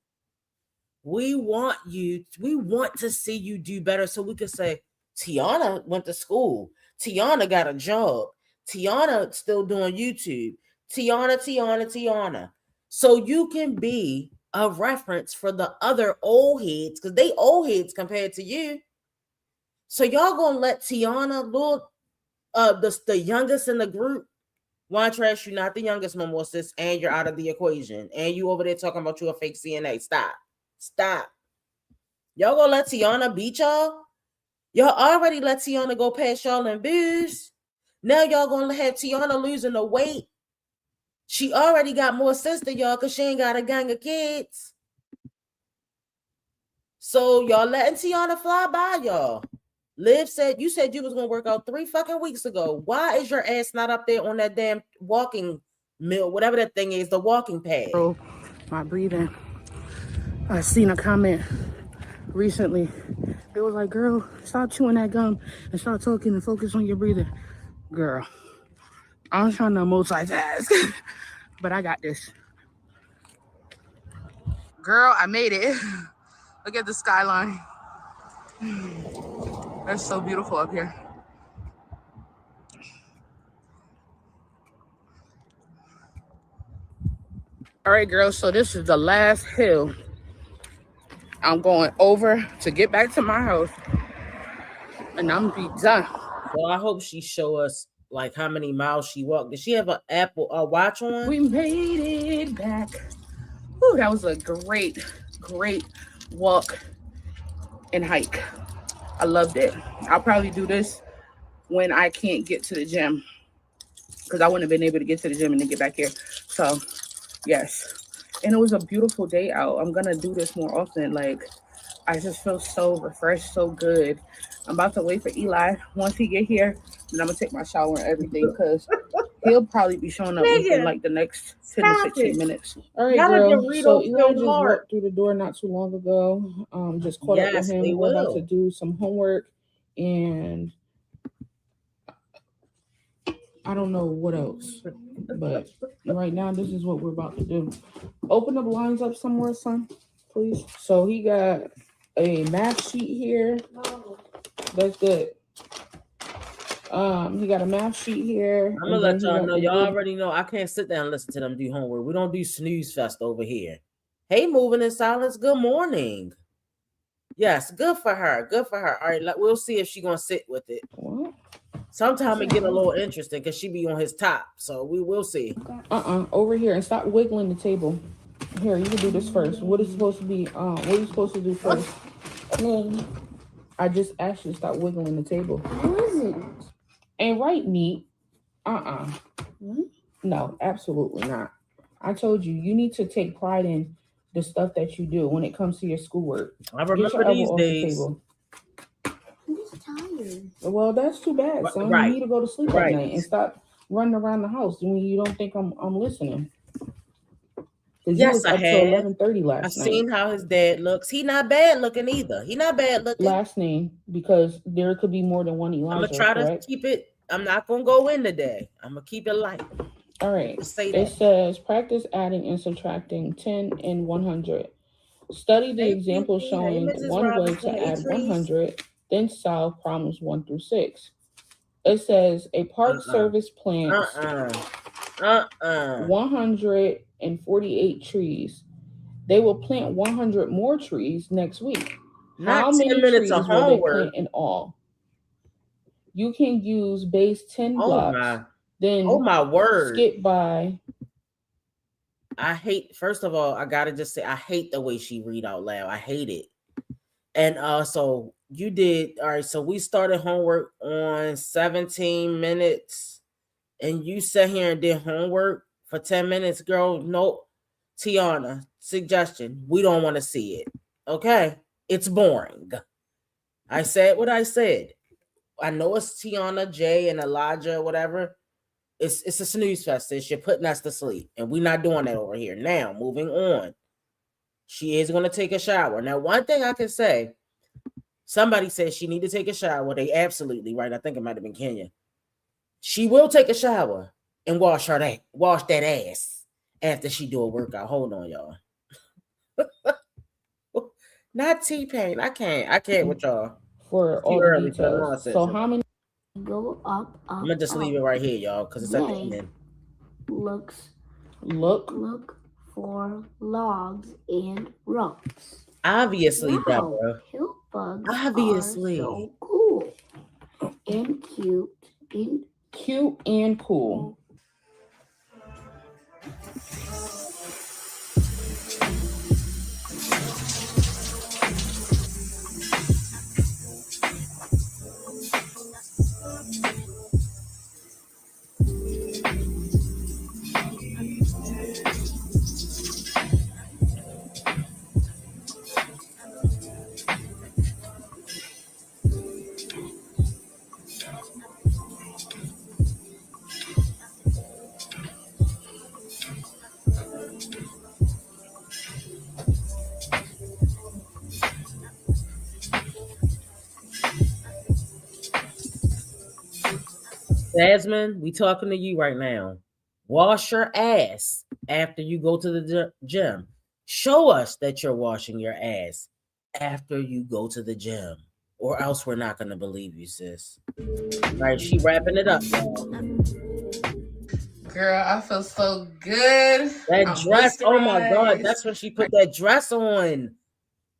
We want to see you do better so we can say, Tiana went to school. Tiana got a job. Tiana still doing YouTube. Tiana. So you can be a reference for the other old heads because they old heads compared to you. So y'all going to let Tiana, the youngest in the group, one trash, you're not the youngest no more, sis, and you're out of the equation. And you over there talking about you a fake CNA. Stop. Y'all gonna let Tiana beat y'all? Y'all already let Tiana go past y'all in booze. Now y'all gonna have Tiana losing the weight. She already got more sense than y'all because she ain't got a gang of kids. So y'all letting Tiana fly by y'all. Liv said, you said you was going to work out 3 fucking weeks ago. Why is your ass not up there on that damn walking mill, whatever that thing is, the walking pad? Bro, my breathing. I seen a comment recently. It was like, girl, stop chewing that gum and start talking and focus on your breathing. Girl, I'm trying to multitask, but I got this. Girl, I made it. Look at the skyline. That's so beautiful up here. All right, girls, so this is the last hill I'm going over to get back to my house, and I'm gonna be done. Well, I hope she show us like how many miles she walked. Did she have a watch on? We made it back. Ooh, that was a great walk and hike. I loved it. I'll probably do this when I can't get to the gym because I wouldn't have been able to get to the gym and then get back here. So, yes. And it was a beautiful day out. I'm going to do this more often. Like, I just feel so refreshed, so good. I'm about to wait for Eli. Once he get here, then I'm going to take my shower and everything because he'll probably be showing up within like the next 10 to 15 minutes. All right, girl. So Eli just walked through the door not too long ago. Just caught up with him. We're about to do some homework and I don't know what else. But right now, this is what we're about to do. Open the blinds up somewhere, son, please. So he got a math sheet here. That's good. He got a math sheet here. I'm gonna let y'all know. Y'all already know I can't sit down and listen to them do homework. We don't do snooze fest over here. Hey, moving in silence. Good morning. Yes, good for her. Good for her. All right, we'll see if she's gonna sit with it. What? Sometimes it get a little interesting because she be on his top. So we will see. Over here and stop wiggling the table. Here, you can do this first. What is supposed to be? What are you supposed to do first? I just asked you to stop wiggling the table. Who is it? Ain't right, neat. No, absolutely not. I told you, you need to take pride in the stuff that you do when it comes to your schoolwork. I remember these days. I'm just tired. Well, that's too bad, son. Right. You need to go to sleep at night and stop running around the house when you don't think I'm listening. Because you Yes, was I up till have. 11:30 I last night. seen how his dad looks. He not bad looking either. He not bad looking. Last name, because there could be more than one I'm gonna Elijah, try to correct? keep it. I'm not gonna go in today. I'm gonna keep it light. All right. Just say It that. says practice adding and subtracting 10 and 100. Study the Hey, examples Pinky. Hey, showing Mrs. one way Robinson. to Hey, add Trees. 100, then solve problems 1 through 6. It says a park Uh-uh. service plants Uh-uh. Uh-uh. 148 trees. They will plant 100 more trees next week. How Not 10 many minutes of trees will they plant homework. in all? You can use base 10 Oh blocks, my. Oh then my word. skip by. I hate, first of all, I gotta just say I hate the way she read out loud. I hate it. And so you did all right. So we started homework on 17 minutes, and you sat here and did homework for 10 minutes, girl. Nope. Tiana, suggestion. We don't want to see it. Okay. It's boring. I said what I said. I know it's Tiana, Jay, and Elijah, whatever. It's a snooze fest. Sis. You're putting us to sleep. And we're not doing that over here. Now, moving on. She is gonna take a shower. Now, one thing I can say, somebody said she need to take a shower. They absolutely right. I think it might have been Kenya. She will take a shower and wash that ass after she do a workout. Hold on, y'all. Not T-Pain. I can't with y'all. For It's too all the early for the details. nonsense. So how many Go up, I'm up, gonna just leave it right here, y'all, because it's at the Jay end. look for logs and rocks. Obviously, Wow, Deborah. pill bugs Obviously. are so cool and cute and cool? Jasmine, we talking to you right now. Wash your ass after you go to the gym. Show us that you're washing your ass after you go to the gym, or else we're not gonna believe you, sis. All right, she wrapping it up, y'all. Girl, I feel so good. That I'm dress, oh my god, moisturized. that's when she put that dress on.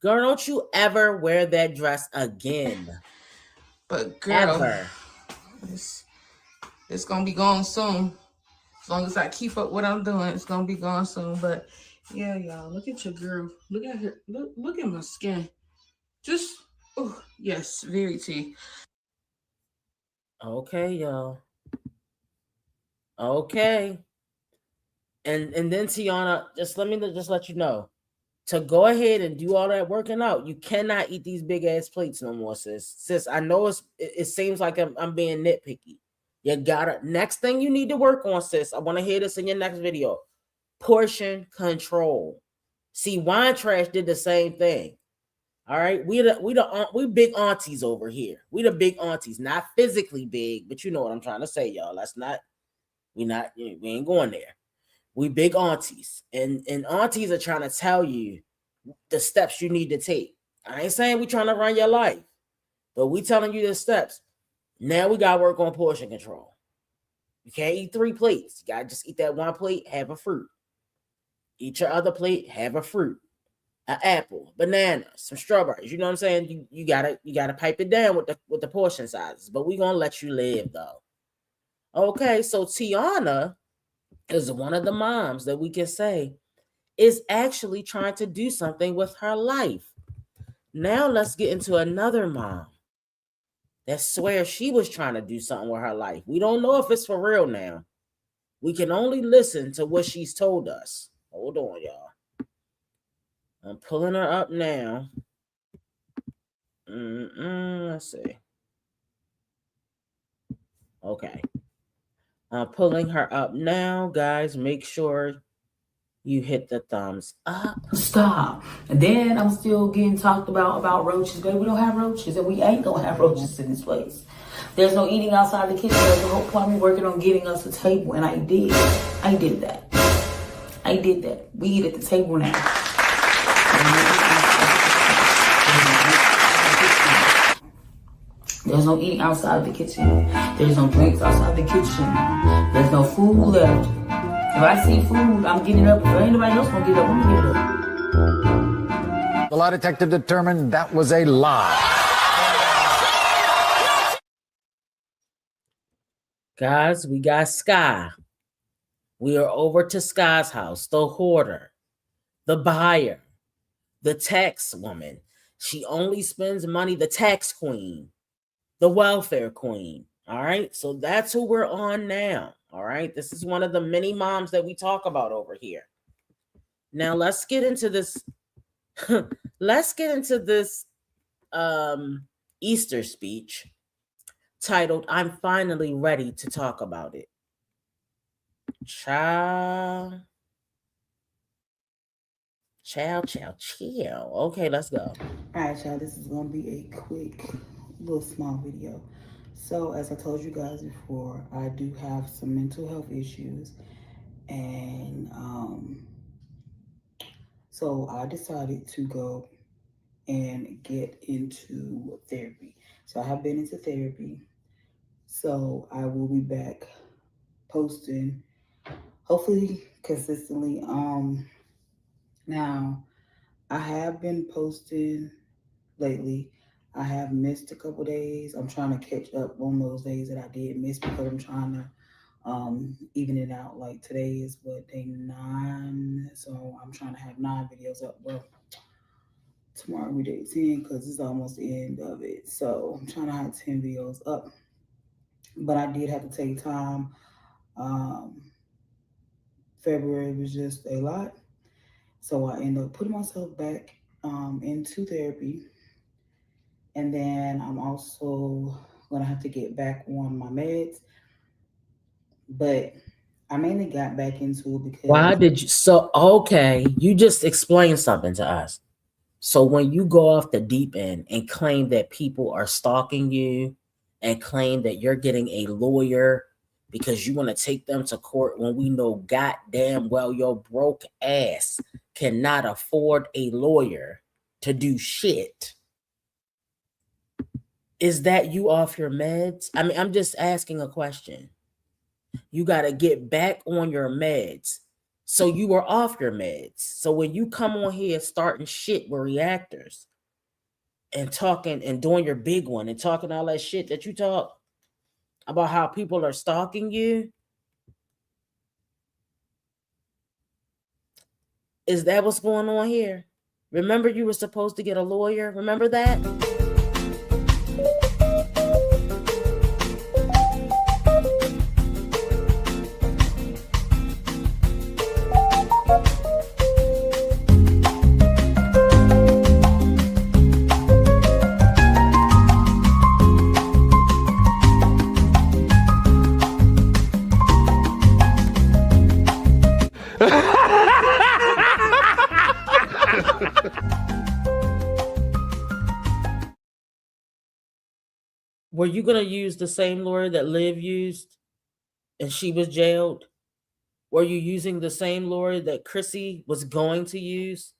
Girl, don't you ever wear that dress again. But girl, Ever. it's gonna be gone soon. As long as I keep up what I'm doing, it's gonna be gone soon. But yeah, y'all, look at your girl. Look at her. Look at my skin. Just oh yes, very tea. Okay, y'all. Okay. And then Tiana, just let you know. To go ahead and do all that working out, you cannot eat these big ass plates no more, sis. Sis, I know it seems like I'm being nitpicky. You gotta next thing you need to work on, sis. I want to hear this in your next video. Portion control. See, wine trash did the same thing. All right, we big aunties over here. We the big aunties, not physically big, but you know what I'm trying to say, y'all. That's not we ain't going there. We big aunties, and aunties are trying to tell you the steps you need to take. I ain't saying we trying to run your life, but we telling you the steps. Now we gotta work on portion control. You can't eat 3 plates. You gotta just eat that 1 plate, have a fruit. Eat your other plate, have a fruit, an apple, banana, some strawberries. You know what I'm saying? You gotta pipe it down with the portion sizes. But we gonna let you live though. Okay, so Tiana is one of the moms that we can say is actually trying to do something with her life. Now let's get into another mom that swears she was trying to do something with her life. We don't know if it's for real now. We can only listen to what she's told us. Hold on, y'all. I'm pulling her up now. Let's see. Okay. I'm pulling her up now, guys. Make sure You hit the thumbs up. Stop. And then I'm still getting talked about roaches. Baby, we don't have roaches, and we ain't gonna have roaches in this place. There's no eating outside the kitchen. There's the whole point of me working on getting us a table, and I did. I did that. We eat at the table now. There's no eating outside the kitchen. There's no drinks outside the kitchen. There's no food left. If I see food, I'm getting up. If anybody else gonna get up, I'm gonna get up. The lie detector determined that was a lie. Guys, we got Sky. We are over to Sky's house, the hoarder, the buyer, the tax woman. She only spends money, the tax queen, the welfare queen. All right. So that's who we're on now. All right. This is one of the many moms that we talk about over here. Now let's get into this. Let's get into this Easter speech titled, "I'm finally ready to talk about it." Child. Okay, let's go. All right, y'all, this is going to be a quick, little small video. So, as I told you guys before, I do have some mental health issues. And so I decided to go and get into therapy. So I have been into therapy. So I will be back posting, hopefully consistently. Now, I have been posting lately. I have missed a couple days. I'm trying to catch up on those days that I did miss because I'm trying to even it out. Like today is what, day 9, so I'm trying to have 9 videos up. Well, tomorrow we day 10 because it's almost the end of it. So I'm trying to have 10 videos up. But I did have to take time. February was just a lot. So I ended up putting myself back into therapy. And then I'm also going to have to get back on my meds. But I mainly got back into it because... Why did you? So, okay, you just explained something to us. So when you go off the deep end and claim that people are stalking you and claim that you're getting a lawyer because you want to take them to court when we know goddamn well your broke ass cannot afford a lawyer to do shit, is that you off your meds? I mean, I'm just asking a question. You got to get back on your meds. So you were off your meds. So when you come on here starting shit with reactors and talking and doing your big one and talking all that shit that you talk about how people are stalking you, is that what's going on here? Remember you were supposed to get a lawyer? Remember that? Were you going to use the same lawyer that Liv used and she was jailed? Were you using the same lawyer that Chrissy was going to use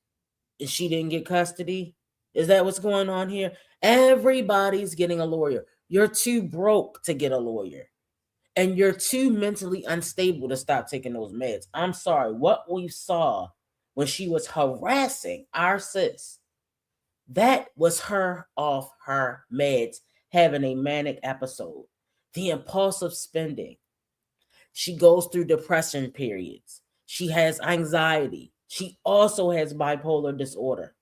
and she didn't get custody? Is that what's going on here? Everybody's getting a lawyer. You're too broke to get a lawyer. And you're too mentally unstable to stop taking those meds. I'm sorry. What we saw when she was harassing our sis, that was her off her meds, having a manic episode. The impulsive spending. She goes through depression periods. She has anxiety. She also has bipolar disorder.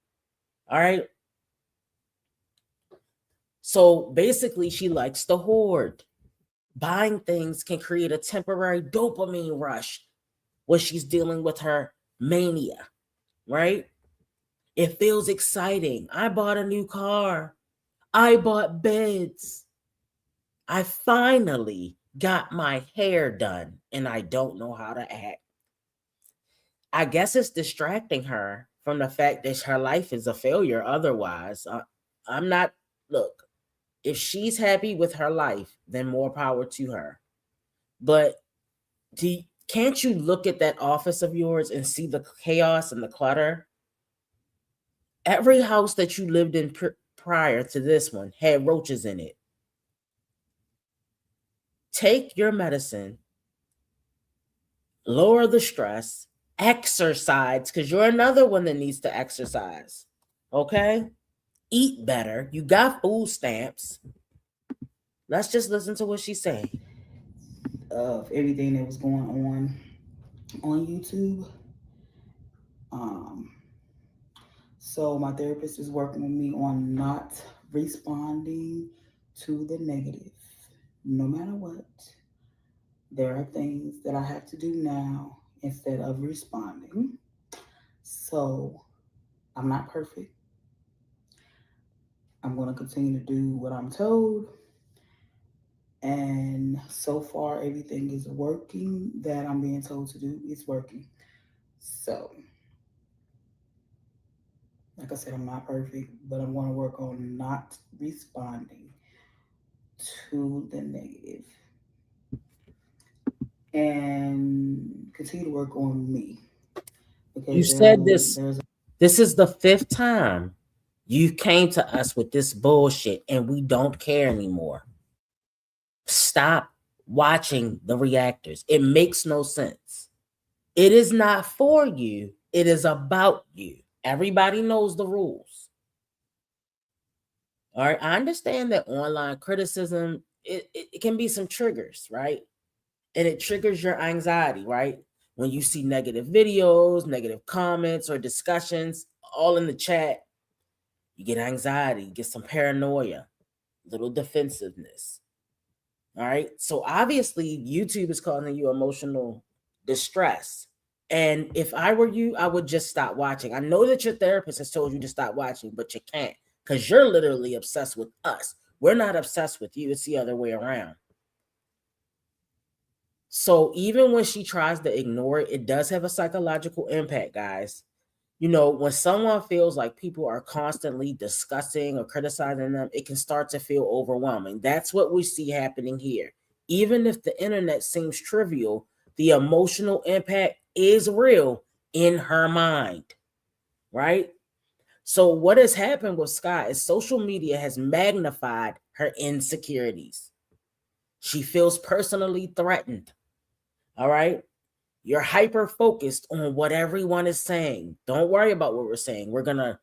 All right. So basically, she likes to hoard. Buying things can create a temporary dopamine rush when she's dealing with her mania, right? It feels exciting. I bought a new car. I bought beds. I finally got my hair done and I don't know how to act. I guess it's distracting her from the fact that her life is a failure otherwise. I'm not, look, if she's happy with her life, then more power to her. But can't you look at that office of yours and see the chaos and the clutter? Every house that you lived in prior to this one had roaches in it. Take your medicine, lower the stress, exercise, because you're another one that needs to exercise. Okay? Eat better. You got food stamps. Let's just listen to what she's saying. Of everything that was going on YouTube. Um, so my therapist is working with me on not responding to the negative. No matter what, there are things that I have to do now instead of responding. So I'm not perfect. I'm going to continue to do what I'm told. And so far, everything is working that I'm being told to do. It's working. So, like I said, I'm not perfect, but I'm going to work on not responding to the negative and continue to work on me. You Because said this is the 5th time you came to us with this bullshit and we don't care anymore. Stop watching the reactors. It makes no sense. It is not for you. It is about you. Everybody knows the rules. All right. I understand that online criticism, it can be some triggers, right? And it triggers your anxiety, right? When you see negative videos, negative comments, or discussions all in the chat, you get anxiety, you get some paranoia, little defensiveness. All right. So obviously, YouTube is causing you emotional distress. And if I were you, I would just stop watching. I know that your therapist has told you to stop watching, but you can't because you're literally obsessed with us. We're not obsessed with you. It's the other way around. So even when she tries to ignore it, it does have a psychological impact, guys. You know, when someone feels like people are constantly discussing or criticizing them, it can start to feel overwhelming. That's what we see happening here. Even if the internet seems trivial, the emotional impact is real in her mind, right? So, what has happened with Sky is social media has magnified her insecurities. She feels personally threatened. All right. You're hyper focused on what everyone is saying. Don't worry about what we're saying. We're going to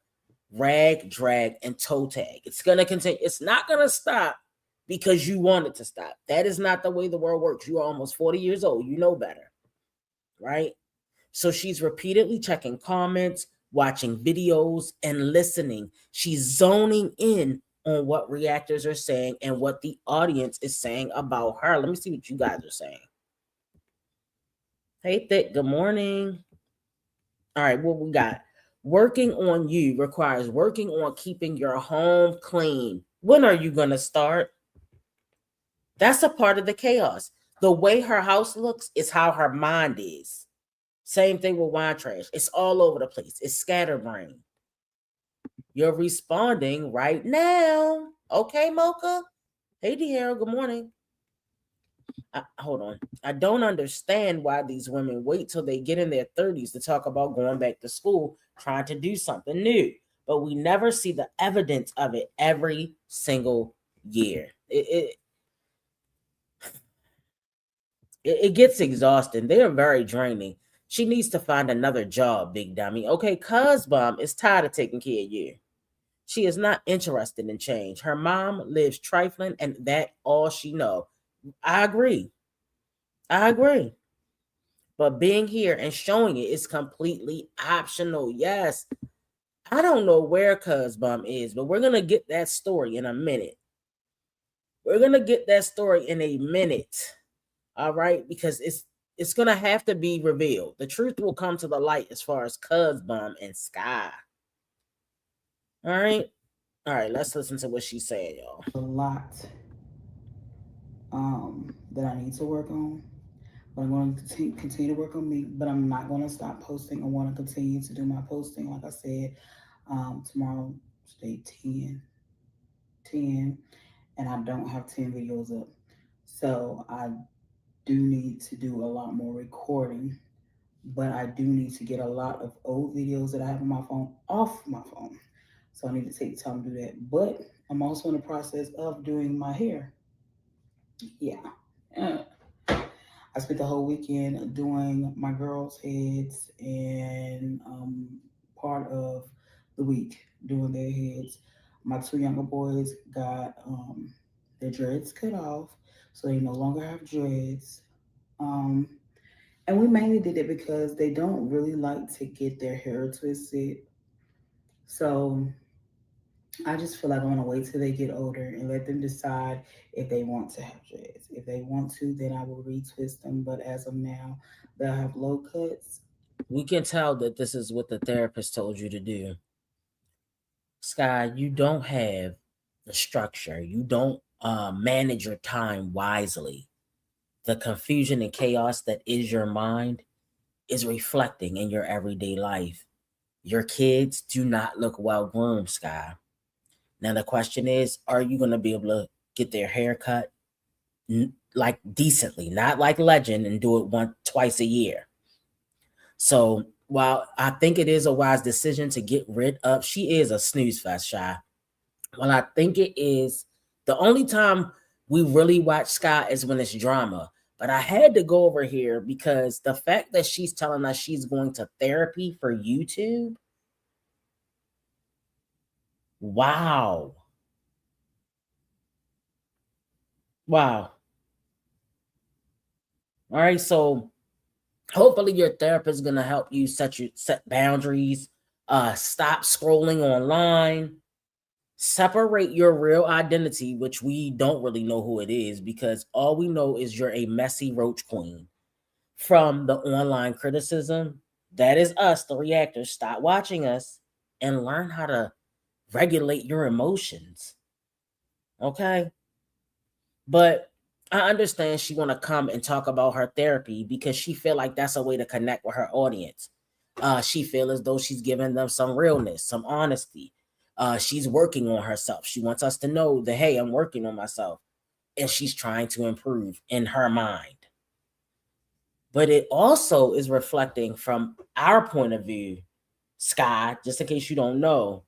rag, drag, and toe tag. It's going to continue. It's not going to stop because you want it to stop. That is not the way the world works. You are almost 40 years old. You know better, right? So she's repeatedly checking comments, watching videos, and listening. She's zoning in on what reactors are saying and what the audience is saying about her. Let me see what you guys are saying. Hey, Thick, good morning. All right, what we got? Working on you requires working on keeping your home clean. When are you going to start? That's a part of the chaos. The way her house looks is how her mind is. Same thing with wine trash. It's all over the place. It's scatterbrained. You're responding right now. Okay, Mocha? Hey, De'Ara, good morning. Hold on. I don't understand why these women wait till they get in their 30s to talk about going back to school, trying to do something new. But we never see the evidence of it every single year. It gets exhausting. They are very draining. She needs to find another job, big dummy. Okay, cuz mom is tired of taking care of you. She is not interested in change. Her mom lives trifling, and that all she know. I agree. But being here and showing it is completely optional. Yes. I don't know where Cuz Bum is, but we're gonna get that story in a minute. We're gonna get that story in a minute. All right, because it's gonna have to be revealed. The truth will come to the light as far as Cuz Bum and Sky. All right. All right, let's listen to what she's saying, y'all. A lot that I need to work on. But I'm going to continue to work on me. But I'm not going to stop posting. I want to continue to do my posting. Like I said, tomorrow, day 10, and I don't have 10 videos up. So I do need to do a lot more recording, but I do need to get a lot of old videos that I have on my phone off my phone. So I need to take time to do that. But I'm also in the process of doing my hair. Yeah. Uh, I spent the whole weekend doing my girls' heads and part of the week doing their heads. My two younger boys got their dreads cut off, so they no longer have dreads. Um, and we mainly did it because they don't really like to get their hair twisted. So I just feel like I want to wait till they get older and let them decide if they want to have dreads. If they want to, then I will retwist them. But as of now, they'll have low cuts. We can tell that this is what the therapist told you to do. Sky, you don't have the structure. You don't manage your time wisely. The confusion and chaos that is your mind is reflecting in your everyday life. Your kids do not look well groomed, Sky. Now the question is, are you going to be able to get their hair cut like decently, not like legend, and do it twice a year? So while I think it is a wise decision to get rid of, she is a snooze fest, Shy. Well, I think it is the only time we really watch Sky is when it's drama. But I had to go over here because the fact that she's telling us she's going to therapy for YouTube. Wow. Wow. All right. So hopefully your therapist is going to help you set boundaries, stop scrolling online, separate your real identity, which we don't really know who it is because all we know is you're a messy roach queen, from the online criticism. That is us, the reactors. Stop watching us and learn how to regulate your emotions. Okay? But I understand she want to come and talk about her therapy because she feel like that's a way to connect with her audience. She feel as though she's giving them some realness, some honesty. She's working on herself. She wants us to know that, hey, I'm working on myself. And she's trying to improve in her mind. But it also is reflecting from our point of view, Sky, just in case you don't know,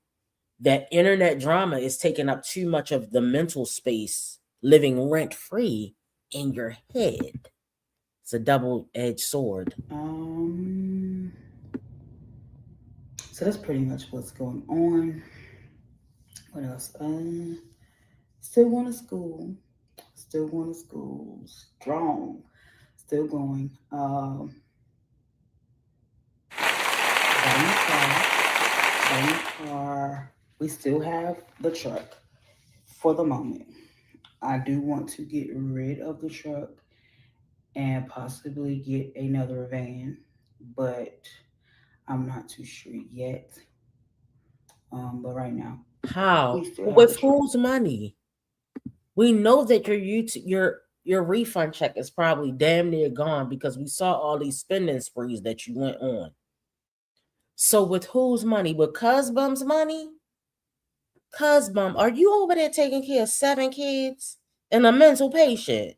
that internet drama is taking up too much of the mental space, living rent free in your head. It's a double-edged sword. So that's pretty much what's going on. What else? Still going to school. Still going to school. Strong. Still going. Got in the car. Got in the car. We still have the truck for the moment. I do want to get rid of the truck and possibly get another van, but I'm not too sure yet. But right now, How? we still have the With truck. whose money? We know that your refund check is probably damn near gone because we saw all these spending sprees that you went on. So with whose money? With Cuzbum's money? Cuzbum, are you over there taking care of 7 kids and a mental patient?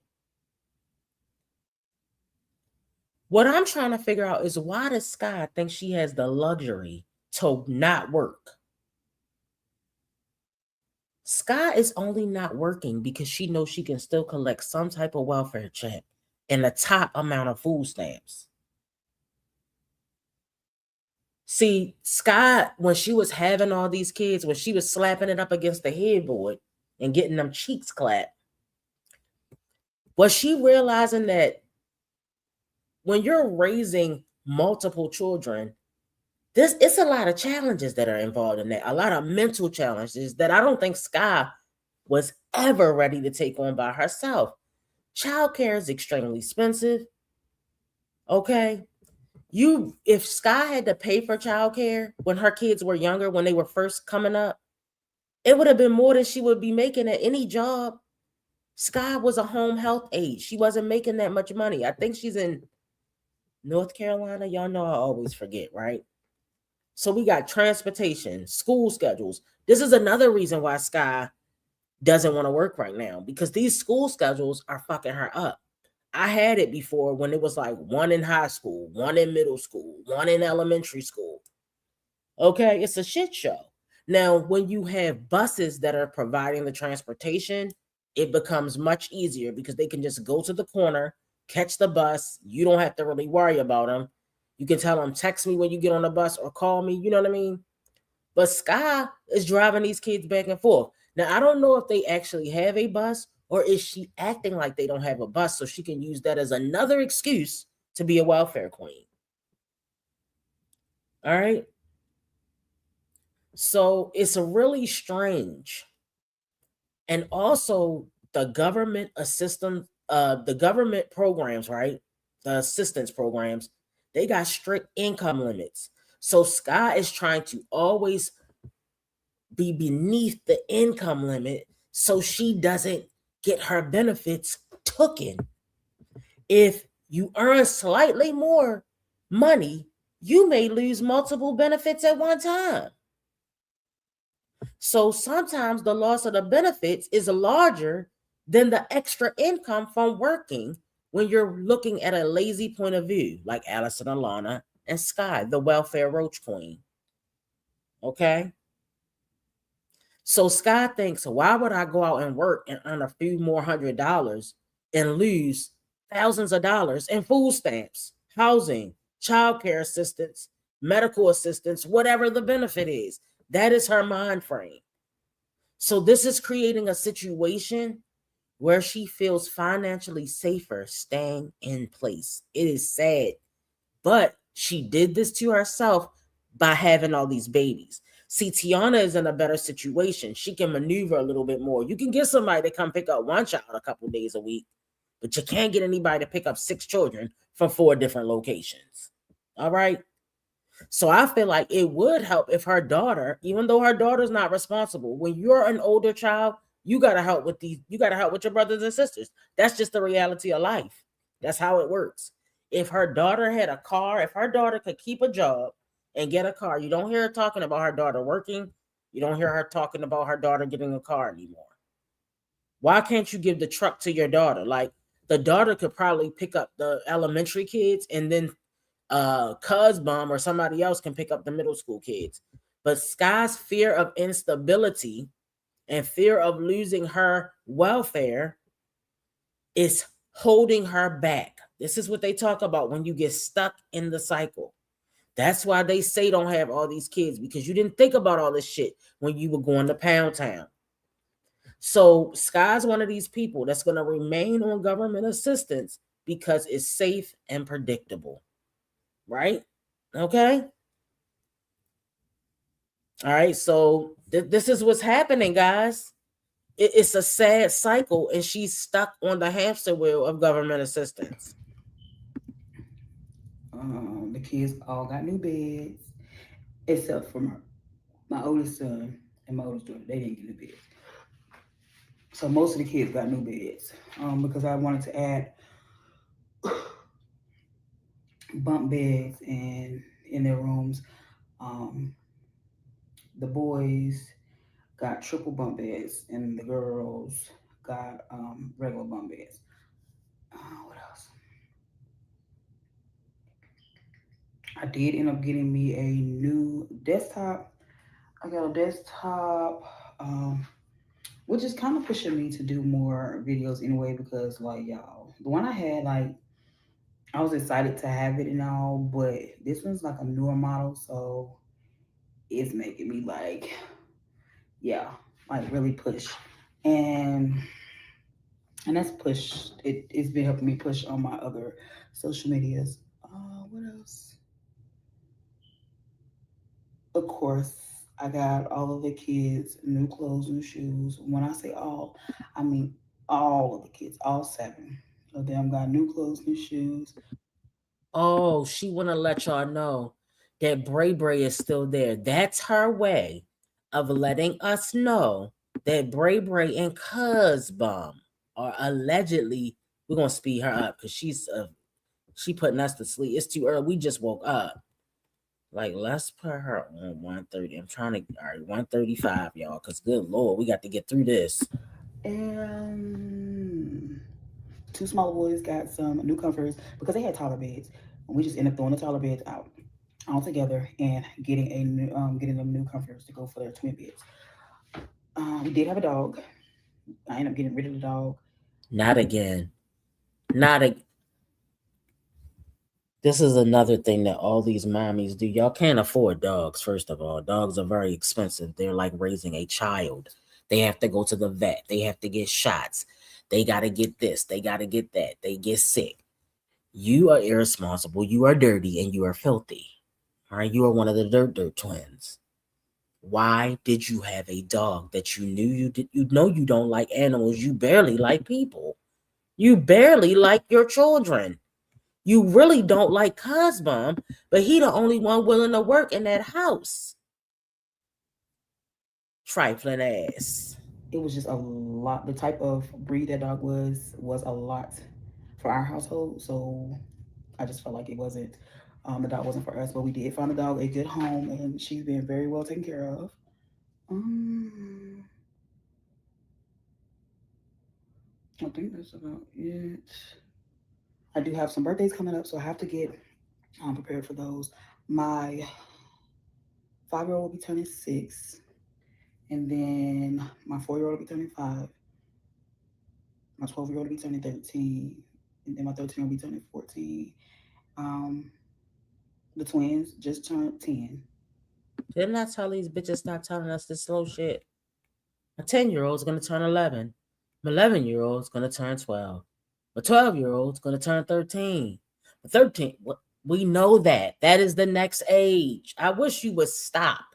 What I'm trying to figure out is why does Sky think she has the luxury to not work? Sky is only not working because she knows she can still collect some type of welfare check and the top amount of food stamps. See, Sky, when she was having all these kids, when she was slapping it up against the headboard and getting them cheeks clapped, was she realizing that when you're raising multiple children, it's a lot of challenges that are involved in that, a lot of mental challenges that I don't think Sky was ever ready to take on by herself. Childcare is extremely expensive. Okay. If Sky had to pay for childcare when her kids were younger, when they were first coming up, it would have been more than she would be making at any job. Sky was a home health aide. She wasn't making that much money. I think she's in North Carolina. Y'all know I always forget, right? So we got transportation, school schedules. This is another reason why Sky doesn't want to work right now, because these school schedules are fucking her up. I had it before when it was like one in high school, one in middle school, one in elementary school. Okay, it's a shit show. Now, when you have buses that are providing the transportation, it becomes much easier because they can just go to the corner, catch the bus. You don't have to really worry about them. You can tell them, text me when you get on the bus or call me. You know what I mean? But Sky is driving these kids back and forth. Now, I don't know if they actually have a bus or is she acting like they don't have a bus so she can use that as another excuse to be a welfare queen. All right. So it's a really strange. And also the government assistance, the government programs, right? The assistance programs, they got strict income limits. So Sky is trying to always be beneath the income limit so she doesn't get her benefits taken. If you earn slightly more money, you may lose multiple benefits at one time. So sometimes the loss of the benefits is larger than the extra income from working when you're looking at a lazy point of view, like Alice and Alana and Sky, the welfare roach queen. Okay? So Sky thinks, why would I go out and work and earn a few more $100s and lose thousands of dollars in food stamps, housing, childcare assistance, medical assistance, whatever the benefit is? That is her mind frame. So this is creating a situation where she feels financially safer staying in place. It is sad, but she did this to herself by having all these babies. See, Tiana is in a better situation. She can maneuver a little bit more. You can get somebody to come pick up one child a couple days a week, but you can't get anybody to pick up 6 children from 4 different locations. All right. So I feel like it would help if her daughter, even though her daughter's not responsible, when you're an older child, you got to help with your brothers and sisters. That's just the reality of life. That's how it works. If her daughter had a car, if her daughter could keep a job and get a car, you don't hear her talking about her daughter working. You don't hear her talking about her daughter getting a car anymore. Why can't you give the truck to your daughter? Like, the daughter could probably pick up the elementary kids, and then cuz bomb or somebody else can pick up the middle school kids. But Sky's fear of instability and fear of losing her welfare is holding her back. This is what they talk about when you get stuck in the cycle. That's why they say don't have all these kids, because you didn't think about all this shit when you were going to Pound Town. So Sky's one of these people that's going to remain on government assistance because it's safe and predictable. Right? Okay. All right. So this is what's happening, guys. It's a sad cycle, and she's stuck on the hamster wheel of government assistance. The kids all got new beds, except for my oldest son and my oldest daughter. They didn't get new beds. So most of the kids got new beds because I wanted to add bunk beds in their rooms. The boys got triple bunk beds, and the girls got regular bunk beds. What else? I did end up getting me a new desktop. I got a desktop, which is kind of pushing me to do more videos anyway, because like, y'all, the one I had, like, I was excited to have it and all, but this one's like a newer model, so it's making me like, yeah, like really push. And that's push. It's been helping me push on my other social medias. What else? Of course, I got all of the kids new clothes, new shoes. When I say all, I mean all of the kids, all 7 of them got new clothes, new shoes. Oh, she want to let y'all know that Bray Bray is still there. That's her way of letting us know that Bray Bray and Cuz Bomb or allegedly, we're gonna speed her up because she putting us to sleep. It's too early. We just woke up. Like, let's put her on 1:30. I'm trying to, all right, 1:35, y'all, because good Lord, we got to get through this. And two smaller boys got some new comforters because they had taller beds. And we just ended up throwing the taller beds out all together and getting them new comforters to go for their twin beds. We did have a dog. I ended up getting rid of the dog. Not again. Not a. This is another thing that all these mommies do. Y'all can't afford dogs, first of all. Dogs are very expensive. They're like raising a child. They have to go to the vet. They have to get shots. They got to get this. They got to get that. They get sick. You are irresponsible. You are dirty and you are filthy. All right. You are one of the dirt twins. Why did you have a dog that you knew you know you don't like animals? You barely like people. You barely like your children. You really don't like Cosbom, but he the only one willing to work in that house. Trifling ass. It was just a lot. The type of breed that dog was a lot for our household. So I just felt like it wasn't, the dog wasn't for us. But we did find the dog a good home, and she's been very well taken care of. I think that's about it. I do have some birthdays coming up, so I have to get prepared for those. My 5-year-old will be turning 6, and then my 4-year-old will be turning 5. My 12-year-old will be turning 13, and then my 13-year-old will be turning 14. The twins just turned 10. Didn't I tell these bitches stop telling us this slow shit? My 10-year-old's gonna turn 11. My 11-year-old's gonna turn 12. My 12-year-old's gonna turn 13. My 13, we know that. That is the next age. I wish you would stop.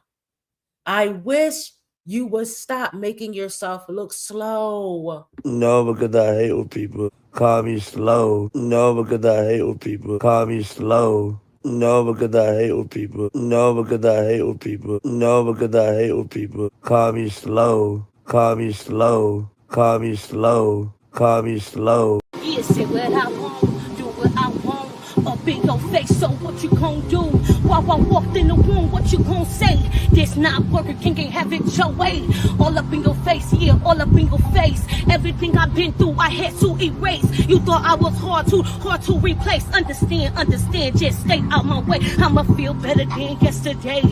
I wish you would stop making yourself look slow. No, because I hate when people call me slow. No, because I hate when people call me slow. No, because I hate when people. No, because I hate when people. No, because I hate when people call me slow. Call me slow. Call me slow. Call me slow. Yeah, say what I want, do what I want. Up in your face, so what you gon' do? While I walked in the room, what you gon' say? This not working, can't have it your way. All up in your face, yeah, all up in your face. Everything I've been through, I had to erase. You thought I was hard to replace. Understand, just stay out my way. I'ma feel better than yesterday.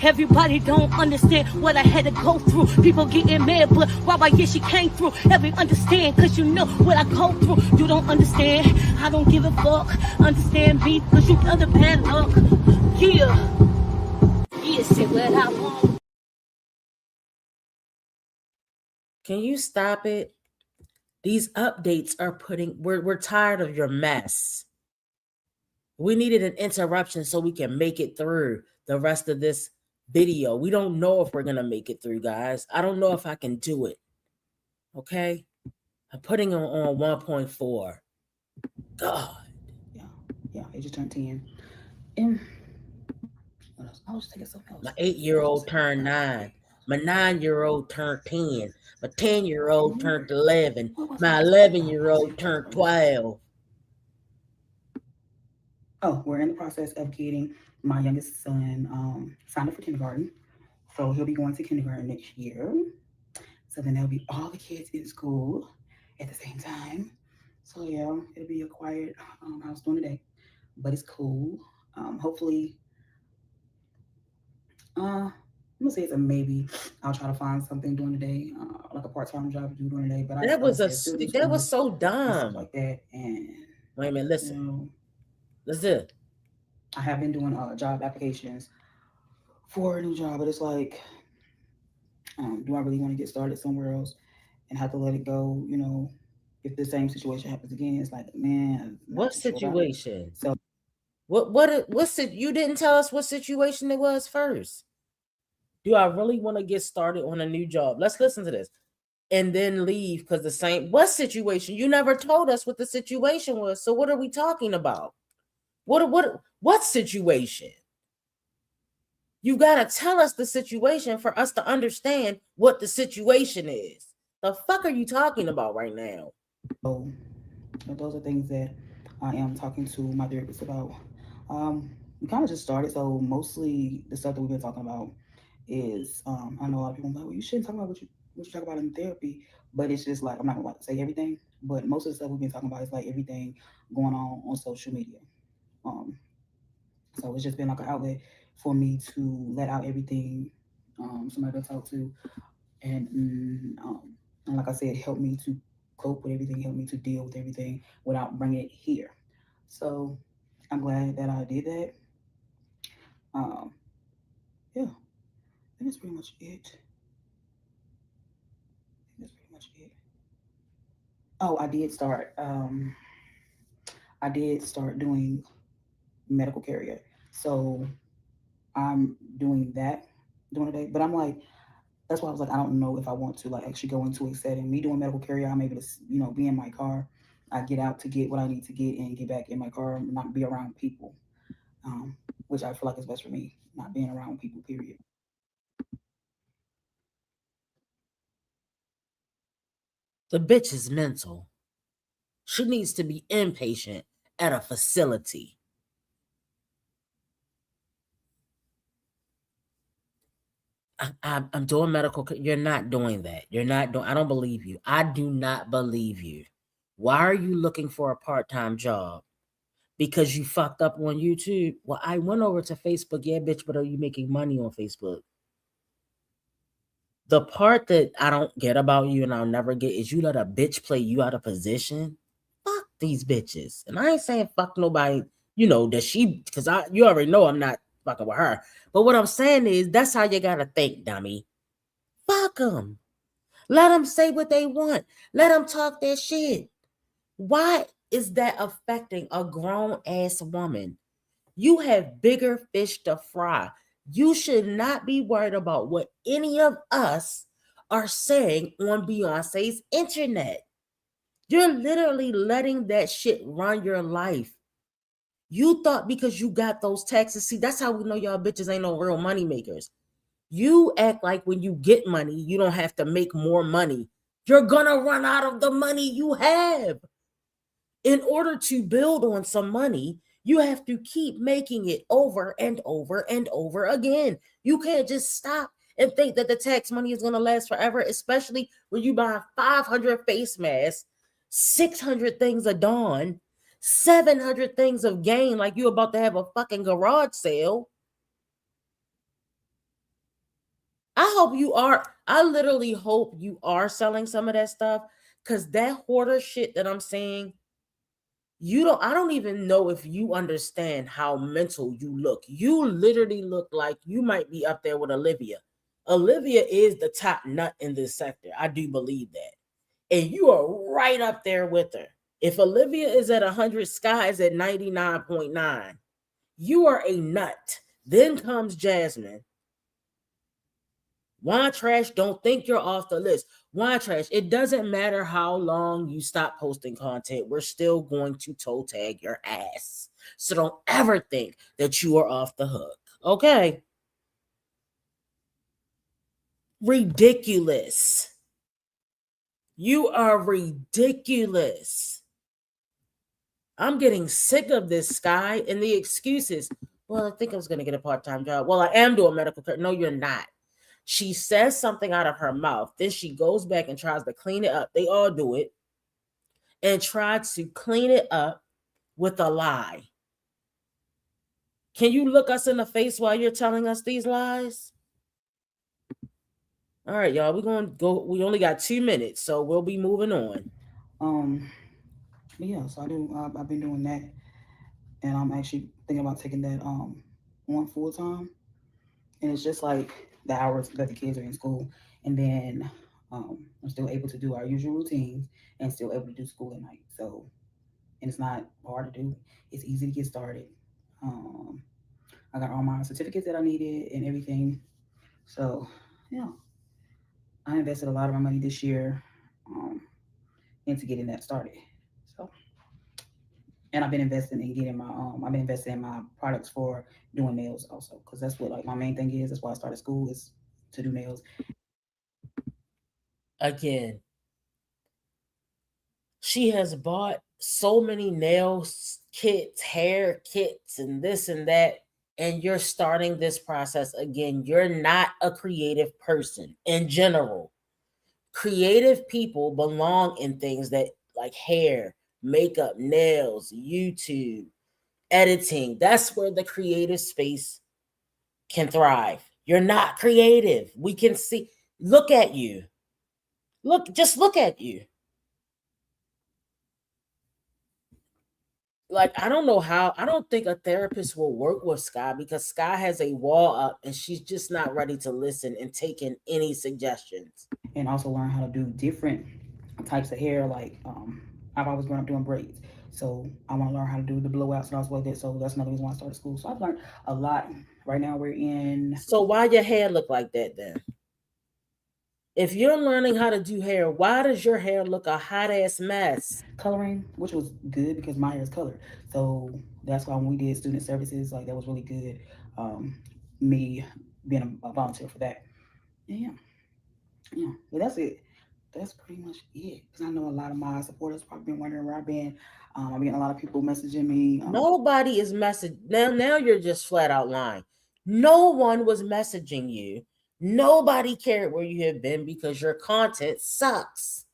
Everybody don't understand what I had to go through. People getting mad, but why yeah, she came through. Every understand, cause you know what I go through. You don't understand, I don't give a fuck. Understand me, cause you got the bad luck. Yeah, say what I want. Can you stop it? These updates are we're tired of your mess. We needed an interruption so we can make it through the rest of this video. We don't know if we're going to make it through, guys. I don't know if I can do it. Okay? I'm putting them on 1.4. God. Yeah, they just turned 10. And what else? I was thinking something else. My 8-year-old turned 9. My 9-year-old turned 10. My 10-year-old turned 11. My 11-year-old turned 12. Oh, we're in the process of getting my youngest son signed up for kindergarten. So he'll be going to kindergarten next year. So then there'll be all the kids in school at the same time. So yeah, it'll be a quiet house during the day, but it's cool. Hopefully, I'm gonna say it's a maybe. I'll try to find something during the day, like a part-time job to do during the day. But that was so dumb. Like that. And wait a minute, listen. Let's do it. I have been doing job applications for a new job, but it's like, do I really want to get started somewhere else and have to let it go? You know, if the same situation happens again, it's like, man. What situation? So, what's it? You didn't tell us what situation it was first. Do I really want to get started on a new job? Let's listen to this and then leave because the same. What situation? You never told us what the situation was. So what are we talking about? What situation? You gotta tell us the situation for us to understand what the situation is. The fuck are you talking about right now? So those are things that I am talking to my therapist about. We kind of just started, so mostly the stuff that we've been talking about is I know a lot of people are like, well, you shouldn't talk about what you talk about in therapy, but it's just like I'm not gonna like say everything, but most of the stuff we've been talking about is like everything going on social media. Um, so it's just been like an outlet for me to let out everything, somebody to talk to, and and like I said, help me to cope with everything, help me to deal with everything without bringing it here. So I'm glad that I did that. Um, yeah, I think that's pretty much it. That's pretty much it. Oh, I did start doing medical carrier. So I'm doing that during the day. But I'm like, that's why I was like, I don't know if I want to like actually go into a setting. Me doing medical carrier, I'm able to, be in my car. I get out to get what I need to get and get back in my car and not be around people, um, which I feel like is best for me, not being around people, period. The bitch is mental. She needs to be inpatient at a facility. I'm doing medical. You're not doing that. You're not doing. I don't believe you. I do not believe you. Why are you looking for a part-time job? Because you fucked up on YouTube? Well, I went over to Facebook. Yeah, bitch, but are you making money on Facebook? The part that I don't get about you and I'll never get is you let a bitch play you out of position. Fuck these bitches. And I ain't saying fuck nobody, that she, because you already know I'm not fucking with her. But what I'm saying is that's how you gotta think, dummy. Fuck them. Let them say what they want. Let them talk their shit. Why is that affecting a grown ass woman? You have bigger fish to fry. You should not be worried about what any of us are saying on Beyonce's internet. You're literally letting that shit run your life. You thought because you got those taxes, see, that's how we know y'all bitches ain't no real money makers. You act like when you get money, you don't have to make more money. You're gonna run out of the money you have. In order to build on some money, you have to keep making it over and over and over again. You can't just stop and think that the tax money is going to last forever, especially when you buy 500 face masks, 600 things a dawn, 700 things of gain, like you're about to have a fucking garage sale. I literally hope you are selling some of that stuff, because that hoarder shit that I'm saying, I don't even know if you understand how mental you look. You literally look like you might be up there with Olivia. Olivia is the top nut in this sector. I do believe that. And you are right up there with her. If Olivia is at 100, Sky is at 99.9. You are a nut. Then comes Jasmine. Wine Trash, don't think you're off the list. Wine Trash, it doesn't matter how long you stop posting content, we're still going to toe tag your ass. So don't ever think that you are off the hook. Okay? Ridiculous. You are ridiculous. I'm getting sick of this, Sky, and the excuses. Well, I think I was going to get a part-time job. Well, I am doing medical care. No, you're not. She says something out of her mouth. Then she goes back and tries to clean it up. They all do it. And try to clean it up with a lie. Can you look us in the face while you're telling us these lies? All right, y'all. We're going to go. We only got 2 minutes, so we'll be moving on. Yeah, so I've been doing that, and I'm actually thinking about taking that on full time. And it's just like the hours that the kids are in school, and then I'm still able to do our usual routines and still able to do school at night. So, and it's not hard to do. It's easy to get started. Um, I got all my certificates that I needed and everything. So, yeah, I invested a lot of my money this year into getting that started. So, and I've been investing in getting I've been investing in my products for doing nails also, because that's what like my main thing is. That's why I started school, is to do nails. Again, She has bought so many nail kits, hair kits, and this and that. And you're starting this process again. You're not a creative person in general. Creative people belong in things that like hair, makeup, nails, YouTube, editing. That's where the creative space can thrive. You're not creative. We can see, look at you. Just look at you. Like, I don't think a therapist will work with Sky because Sky has a wall up and she's just not ready to listen and take in any suggestions. And also learn how to do different types of hair. Like, I've always grown up doing braids. So I want to learn how to do the blowouts and all like that. So that's another reason why I started school. So I've learned a lot. Right now we're in. So why your hair look like that then? If you're learning how to do hair, why does your hair look a hot ass mess? Coloring, which was good because my hair is colored. So that's why when we did student services, like that was really good. Me being a volunteer for that. Yeah. But that's it. That's pretty much it. Because I know a lot of my supporters probably been wondering where I've been. I'm getting a lot of people messaging me. Nobody is messaging. Now you're just flat out lying. No one was messaging you. Nobody cared where you have been because your content sucks.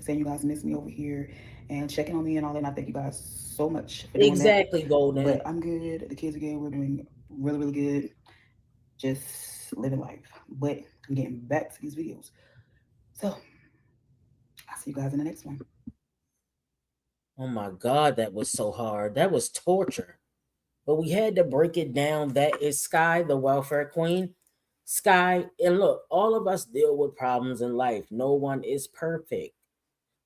Saying you guys miss me over here and checking on me and all that. And I thank you guys so much for doing exactly, Golden. But I'm good. The kids are good. We're doing really, really good. Just living life. But I'm getting back to these videos. So I'll see you guys in the next one. Oh my God, that was so hard. That was torture. But we had to break it down. That is Sky, the welfare queen. Sky, and look, all of us deal with problems in life. No one is perfect.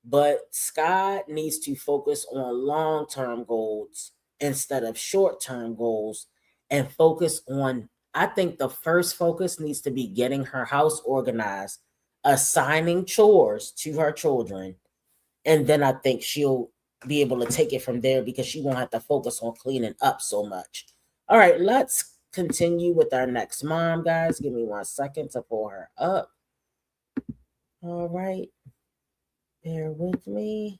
But Sky needs to focus on long-term goals instead of short-term goals and focus on, I think the first focus needs to be getting her house organized, assigning chores to her children. And then I think she'll be able to take it from there because she won't have to focus on cleaning up so much. All right, let's continue with our next mom, guys. Give me 1 second to pull her up. All right. Bear with me.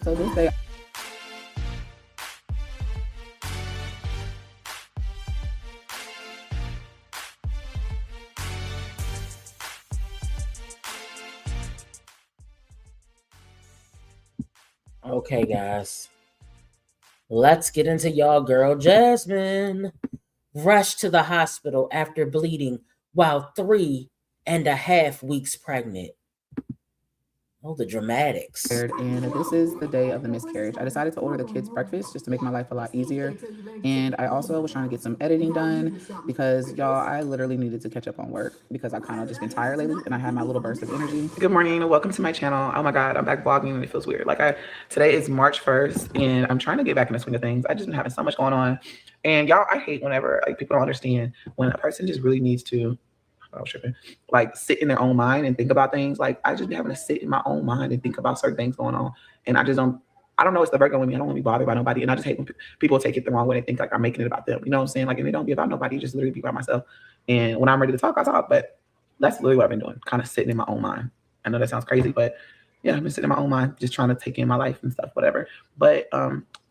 So this day. Okay, guys. Let's get into y'all girl Jasmine. Rushed to the hospital after bleeding while 3.5 weeks pregnant. Oh, the dramatics. And this is the day of the miscarriage. I decided to order the kids breakfast just to make my life a lot easier. And I also was trying to get some editing done because, y'all, I literally needed to catch up on work because I kind of just been tired lately and I had my little burst of energy. Good morning and welcome to my channel. Oh my God, I'm back vlogging and it feels weird. Today is March 1st and I'm trying to get back in the swing of things. I just been having so much going on. And y'all, I hate whenever people don't understand when a person just really needs to sit in their own mind and think about things. I just be having to sit in my own mind and think about certain things going on. And I don't know, it's the Virgo in me. I don't want to be bothered by nobody. And I just hate when people take it the wrong way and think I'm making it about them. You know what I'm saying? And it don't be about nobody, just literally be by myself. And when I'm ready to talk, I talk. But that's literally what I've been doing, kind of sitting in my own mind. I know that sounds crazy, but yeah, I've been sitting in my own mind, just trying to take in my life and stuff, whatever. But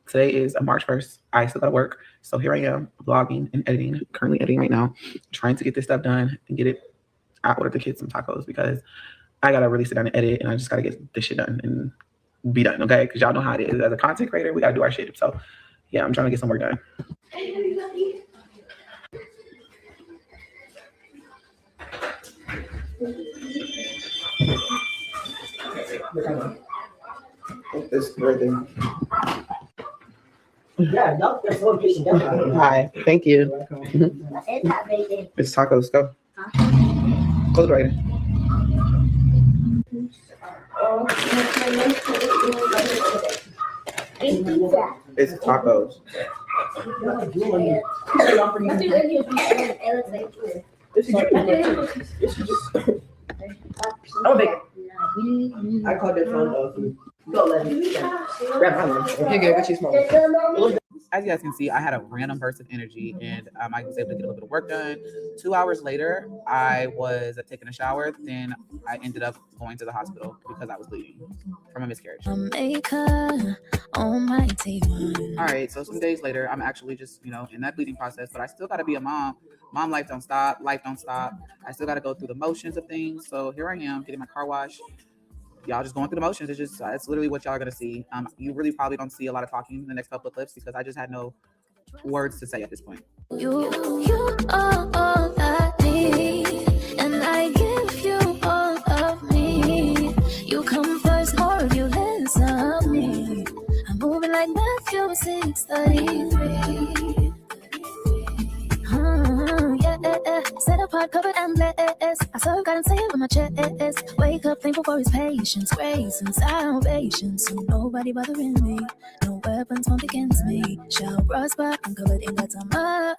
today is March 1st. I still gotta work. So here I am vlogging and editing, currently editing right now, trying to get this stuff done and get it. I ordered the kids some tacos because I gotta really sit down and edit and I just gotta get this shit done and be done, okay? Because y'all know how it is. As a content creator, we gotta do our shit. So yeah, I'm trying to get some work done. This right there. Yeah, that's one piece of Hi, thank you. It's tacos, go. Close the door, Aiden. It's tacos. Oh, big. I called this one. Go let me grab my lunch. You good? What you smoking? As you guys can see, I had a random burst of energy and I was able to get a little bit of work done. 2 hours later, I was taking a shower. Then I ended up going to the hospital because I was bleeding from a miscarriage. All right, so some days later, I'm actually just, in that bleeding process, but I still got to be a mom. Mom life don't stop. Life don't stop. I still got to go through the motions of things. So here I am getting my car washed. Y'all just going through the motions. It's literally what y'all are going to see. You really probably don't see a lot of talking in the next couple of clips because I just had no words to say at this point. You are all I need, and I give you all of me. You come first, more of you less of me. I'm moving like Matthew 6:33. Yeah. Set apart, covered and blessed. I serve God and say it with my chest. Wake up, thankful for his patience, grace and salvation. So nobody bothering me. No weapons formed against me shall prosper. I'm covered in God's armor.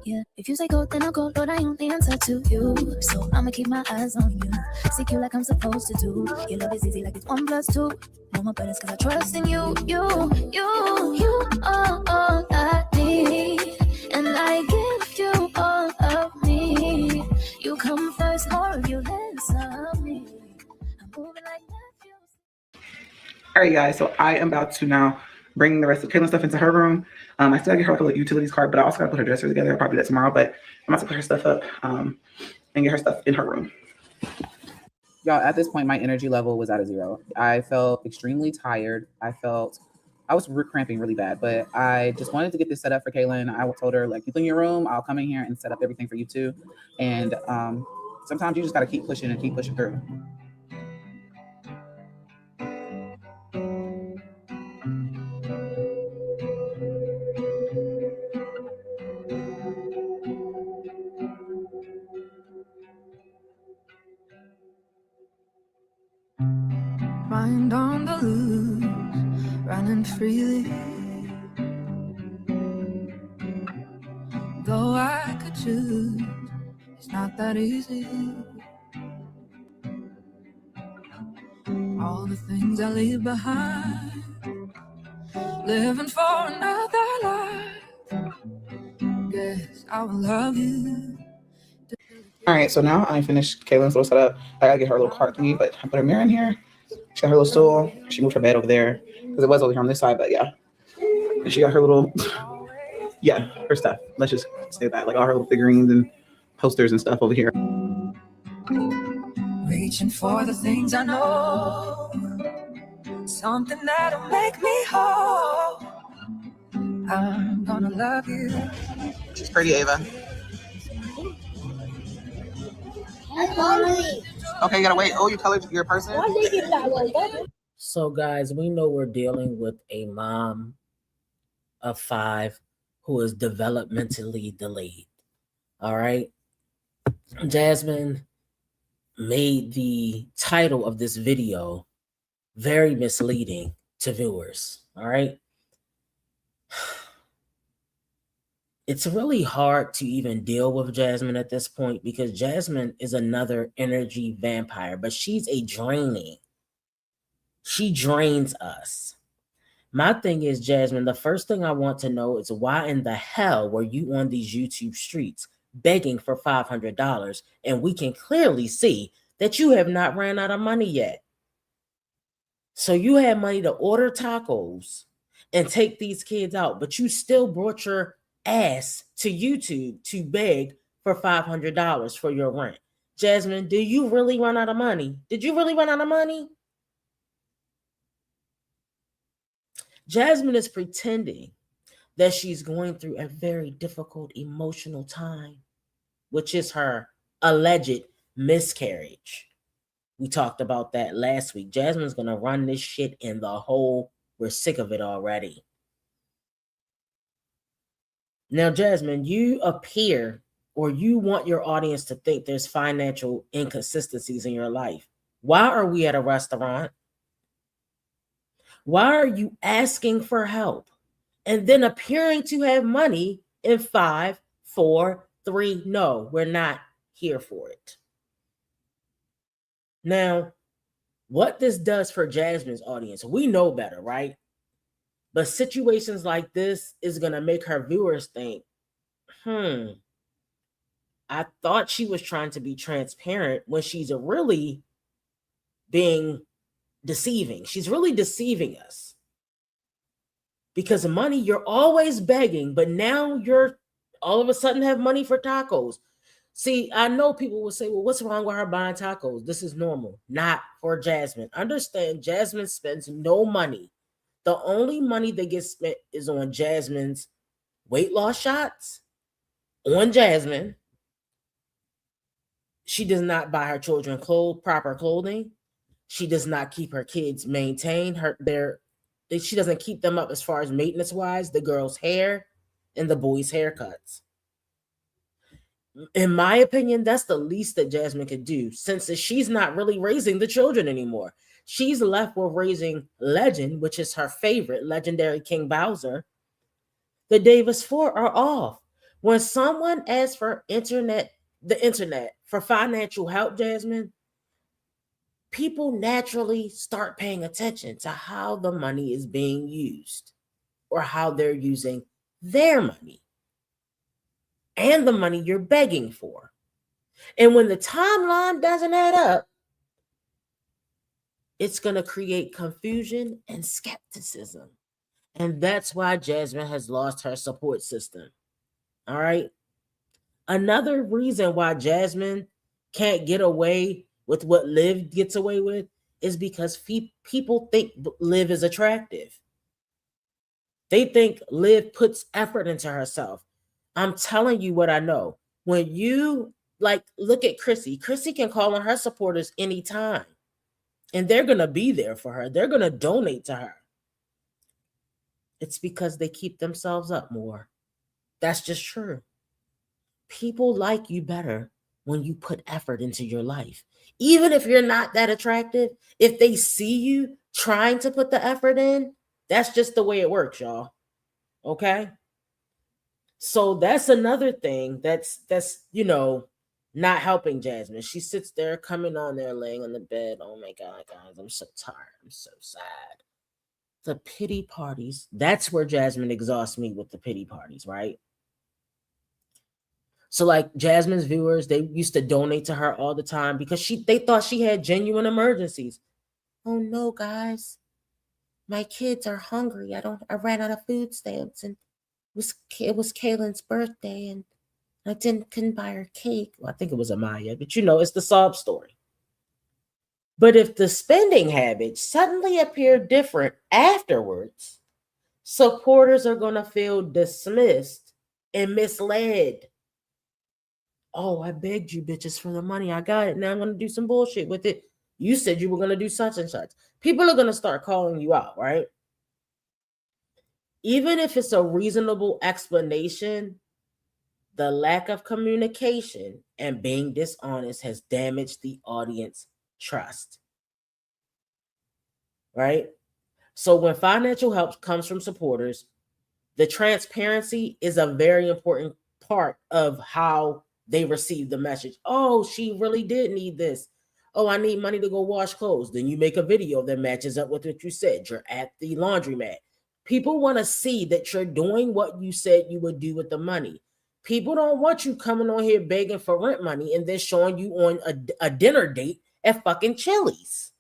Yeah. If you say go, then I'll go. Lord, I only answer to you. So I'ma keep my eyes on you. Seek you like I'm supposed to do. Your love is easy like it's 1 + 2. No more burdens cause I trust in you. You are all I need. And I give you all of me. You come first, more of you less of me. I'm moving like that. All right, guys. So I am about to now bring the rest of Kaylin's stuff into her room. I still gotta get her like a little utilities card, but I also gotta put her dresser together. I'll probably do that tomorrow. But I'm about to put her stuff up and get her stuff in her room. Y'all, at this point, my energy level was at a 0. I felt extremely tired. I was cramping really bad, but I just wanted to get this set up for Kaylin. I told her, like, you clean your room, I'll come in here and set up everything for you too. And sometimes you just got to keep pushing and keep pushing through. Mind on the loose, running freely. Though I could choose, it's not that easy. All the things I leave behind, living for another life. Guess I will love you. All right, so now I finished Kaylin's little setup. I gotta get her a little cart thingy, but I put her mirror in here. She got her little stool. She moved her bed over there because it was over here on this side, but yeah. And she got her little, yeah, her stuff. Let's just say that, like all her little figurines and posters and stuff over here. Reaching for the things I know, something that'll make me whole. I'm gonna love you. She's pretty, Ava. Okay, you gotta wait. Oh, you colored your person? So, guys, we know we're dealing with a mom of 5 who is developmentally delayed. All right. Jasmine made the title of this video very misleading to viewers. All right. It's really hard to even deal with Jasmine at this point because Jasmine is another energy vampire, but she's a draining. She drains us. My thing is, Jasmine, the first thing I want to know is why in the hell were you on these YouTube streets begging for $500? And we can clearly see that you have not ran out of money yet. So you had money to order tacos and take these kids out, but you still brought your ass to YouTube to beg for $500 for your rent. Jasmine, do you really run out of money? Did you really run out of money? Jasmine is pretending that she's going through a very difficult emotional time, which is her alleged miscarriage. We talked about that last week. Jasmine's going to run this shit in the hole. We're sick of it already. Now, Jasmine, you appear or you want your audience to think there's financial inconsistencies in your life. Why are we at a restaurant? Why are you asking for help and then appearing to have money in 5, 4, 3? No, we're not here for it. Now, what this does for Jasmine's audience, we know better, right? But situations like this is going to make her viewers think, I thought she was trying to be transparent when she's really being deceiving. She's really deceiving us. Because money, you're always begging, but now you're all of a sudden have money for tacos. See, I know people will say, well, what's wrong with her buying tacos? This is normal. Not for Jasmine. Understand, Jasmine spends no money. The only money that gets spent is on Jasmine's weight loss shots, on Jasmine. She does not buy her children proper clothing. She does not keep her kids maintained. She doesn't keep them up as far as maintenance wise, the girls' hair and the boys' haircuts. In my opinion, that's the least that Jasmine could do, since she's not really raising the children anymore. She's left with raising Legend, which is her favorite, legendary King Bowser. The Davis 4 are off. When someone asks for the internet for financial help, Jasmine, people naturally start paying attention to how the money is being used or how they're using their money and the money you're begging for. And when the timeline doesn't add up, it's going to create confusion and skepticism. And that's why Jasmine has lost her support system. All right. Another reason why Jasmine can't get away with what Liv gets away with is because people think Liv is attractive. They think Liv puts effort into herself. I'm telling you what I know. When you look at Chrissy can call on her supporters anytime, and they're going to be there for her. They're going to donate to her. It's because they keep themselves up more. That's just true. People like you better when you put effort into your life. Even if you're not that attractive, if they see you trying to put the effort in, that's just the way it works, y'all. Okay? So that's another thing that's not helping Jasmine. She sits there coming on there, laying on the bed. Oh my God, guys, I'm so tired. I'm so sad. The pity parties. That's where Jasmine exhausts me, with the pity parties, right? So Jasmine's viewers, they used to donate to her all the time because they thought she had genuine emergencies. Oh no, guys. My kids are hungry. I ran out of food stamps, and it was Kaylin's birthday, and I couldn't buy her cake. Well, I think it was Amaya, but it's the sob story. But if the spending habits suddenly appear different afterwards, supporters are going to feel dismissed and misled. Oh, I begged you bitches for the money. I got it. Now I'm going to do some bullshit with it. You said you were going to do such and such. People are going to start calling you out, right? Even if it's a reasonable explanation, the lack of communication and being dishonest has damaged the audience trust. Right? So when financial help comes from supporters, the transparency is a very important part of how they receive the message. Oh, she really did need this. Oh, I need money to go wash clothes. Then you make a video that matches up with what you said. You're at the laundromat. People want to see that you're doing what you said you would do with the money. People don't want you coming on here begging for rent money and then showing you on a dinner date at fucking Chili's.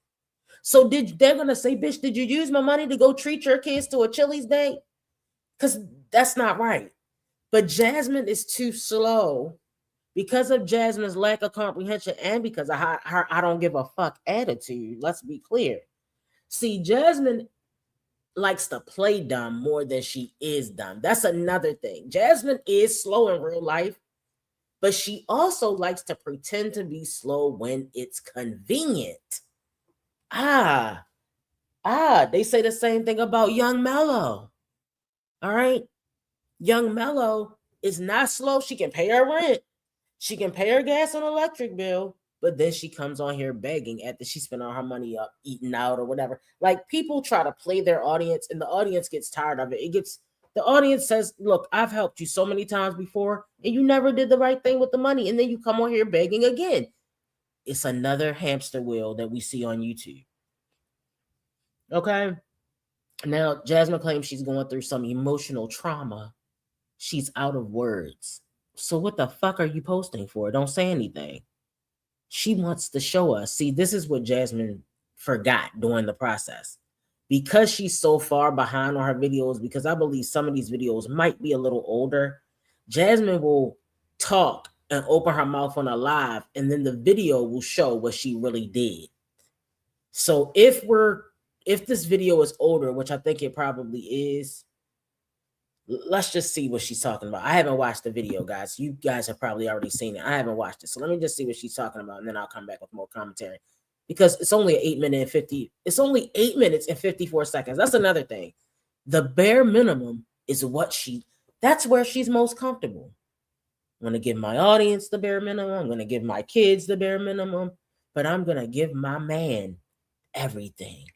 So they're going to say, bitch, did you use my money to go treat your kids to a Chili's date? Because that's not right. But Jasmine is too slow because of Jasmine's lack of comprehension and because of her I don't give a fuck attitude. Let's be clear. See, Jasmine likes to play dumb more than she is dumb. That's another thing. Jasmine is slow in real life, but she also likes to pretend to be slow when it's convenient. They say the same thing about Young Mellow. All right? Young Mellow is not slow. She can pay her rent. She can pay her gas and electric bill, but then she comes on here begging after she spent all her money up eating out or whatever. Like, people try to play their audience, and the audience gets tired of it. The audience says, look, I've helped you so many times before, and you never did the right thing with the money, and then you come on here begging again. It's another hamster wheel that we see on YouTube. Okay? Now, Jasmine claims she's going through some emotional trauma. She's out of words. So what the fuck are you posting for? Don't say anything. She wants to show us. See, this is what Jasmine forgot during the process. Because she's so far behind on her videos, because I believe some of these videos might be a little older, Jasmine will talk and open her mouth on a live, and then the video will show what she really did. So if this video is older, which I think it probably is, let's just see what she's talking about. I haven't watched the video, guys. You guys have probably already seen it. I haven't watched it. So let me just see what she's talking about, and then I'll come back with more commentary. Because it's only 8 minutes and 54 seconds. That's another thing. The bare minimum is that's where she's most comfortable. I'm going to give my audience the bare minimum. I'm going to give my kids the bare minimum. But I'm going to give my man everything.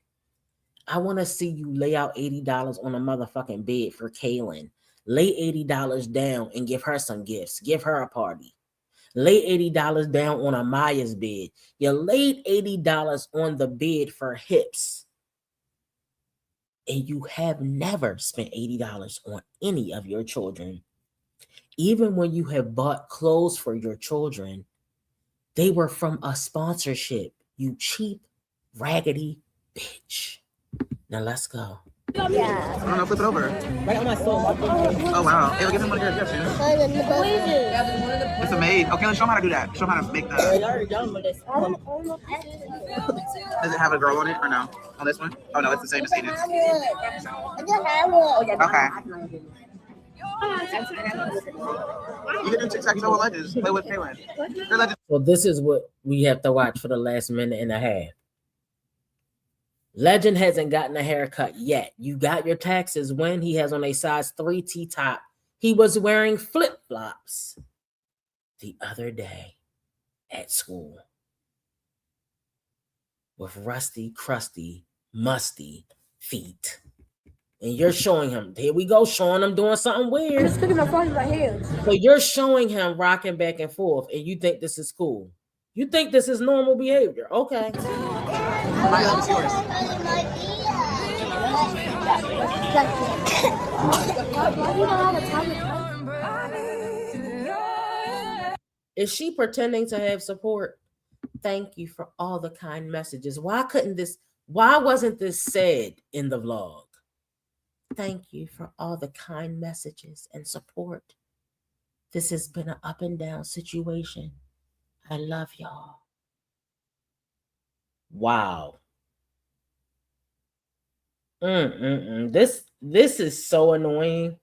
I want to see you lay out $80 on a motherfucking bed for Kaylin. Lay $80 down and give her some gifts. Give her a party. Lay $80 down on Amaya's bed. You laid $80 on the bed for hips. And you have never spent $80 on any of your children. Even when you have bought clothes for your children, they were from a sponsorship. You cheap, raggedy bitch. Now let's go. Yeah. I don't know, flip it over. Right on my soul. Oh, wow. Hey, give him one of your gifts, you know? It's a maid. Okay, let's show him how to do that. Show him how to make the... Does it have a girl on it or no? On this one? Oh, no, it's the same as Hayden's. Okay. You can do tic-tac-toe with Legends. Play with Kaylin. So this is what we have to watch for the last minute and a half. Legend hasn't gotten a haircut yet. You got your taxes when he has on a size 3 T-top. He was wearing flip-flops the other day at school with rusty, crusty, musty feet. And you're showing him, here we go, showing him doing something weird. So you're showing him rocking back and forth, and you think this is cool. You think this is normal behavior. Okay. Is she pretending to have support? Thank you for all the kind messages. Why wasn't this said in the vlog? Thank you for all the kind messages and support. This has been an up and down situation. I love y'all. Wow. This is so annoying.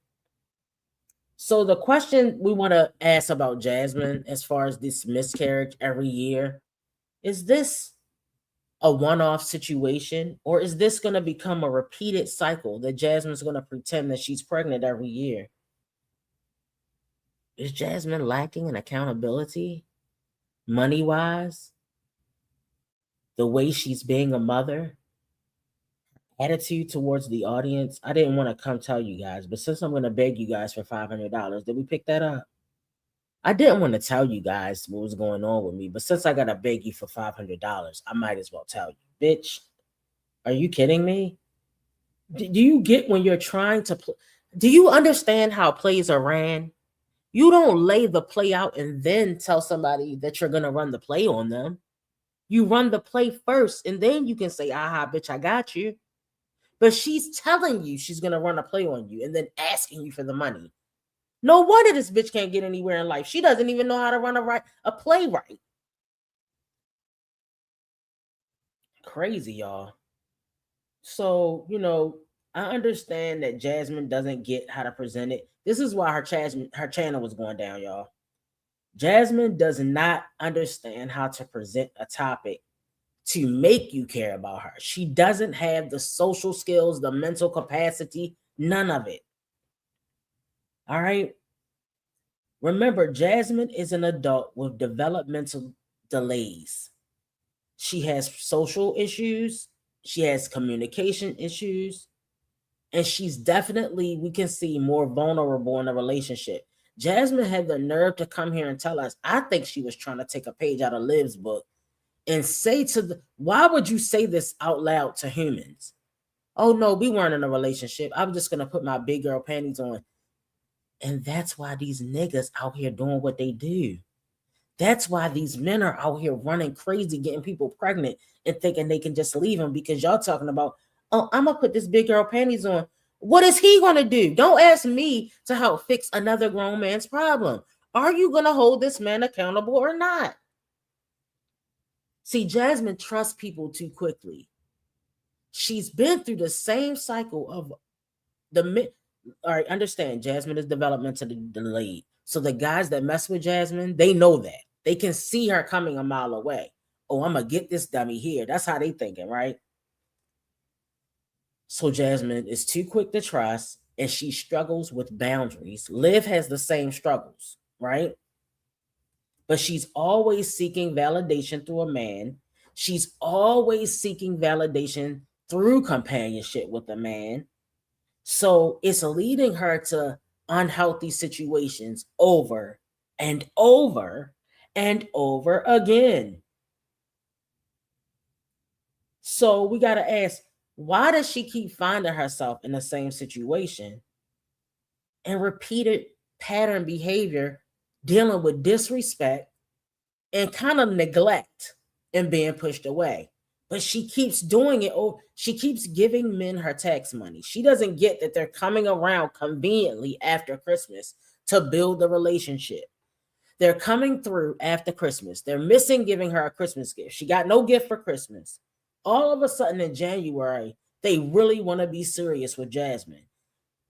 So the question we want to ask about Jasmine, as far as this miscarriage every year, is this a one-off situation, or is this going to become a repeated cycle that Jasmine's going to pretend that she's pregnant every year? Is Jasmine lacking in accountability, money-wise? The way she's being a mother? Attitude towards the audience? I didn't want to come tell you guys, but since I'm going to beg you guys for $500, did we pick that up? I didn't want to tell you guys what was going on with me, but since I got to beg you for $500, I might as well tell you. Bitch, are you kidding me? Do you get when you're trying to play? Do you understand how plays are ran? You don't lay the play out and then tell somebody that you're going to run the play on them. You run the play first, and then you can say, aha, bitch, I got you. But she's telling you she's going to run a play on you and then asking you for the money. No wonder this bitch can't get anywhere in life. She doesn't even know how to run a play right. Crazy, y'all. So, I understand that Jasmine doesn't get how to present it. This is why her channel was going down, y'all. Jasmine does not understand how to present a topic to make you care about her. She doesn't have the social skills, the mental capacity, none of it. All right. Remember, Jasmine is an adult with developmental delays. She has social issues, she has communication issues, and she's definitely, we can see, more vulnerable in a relationship. Jasmine had the nerve to come here and tell us, I think she was trying to take a page out of Liv's book and say to the, why would you say this out loud to humans? Oh no, we weren't in a relationship. I'm just gonna put my big girl panties on. And that's why these niggas out here doing what they do. That's why these men are out here running crazy, getting people pregnant and thinking they can just leave them because y'all talking about, oh, I'm gonna put this big girl panties on. What is he gonna do? Don't ask me to help fix another grown man's problem. Are you gonna hold this man accountable or not? See, Jasmine trusts people too quickly. She's been through the same cycle of the. All right, understand, Jasmine is developmentally delayed. So the guys that mess with Jasmine, they know that. They can see her coming a mile away. Oh, I'm gonna get this dummy here. That's how they thinking, right? So Jasmine is too quick to trust, and she struggles with boundaries. Liv has the same struggles, right? But she's always seeking validation through a man. She's always seeking validation through companionship with a man. So it's leading her to unhealthy situations over and over and over again. So we got to ask, why does she keep finding herself in the same situation and repeated pattern behavior, dealing with disrespect and kind of neglect and being pushed away? But she keeps doing it. Oh, she keeps giving men her tax money. She doesn't get that they're coming around conveniently after Christmas to build the relationship. They're coming through after Christmas. They're missing giving her a Christmas gift. She got no gift for Christmas. All of a sudden in January, they really want to be serious with Jasmine.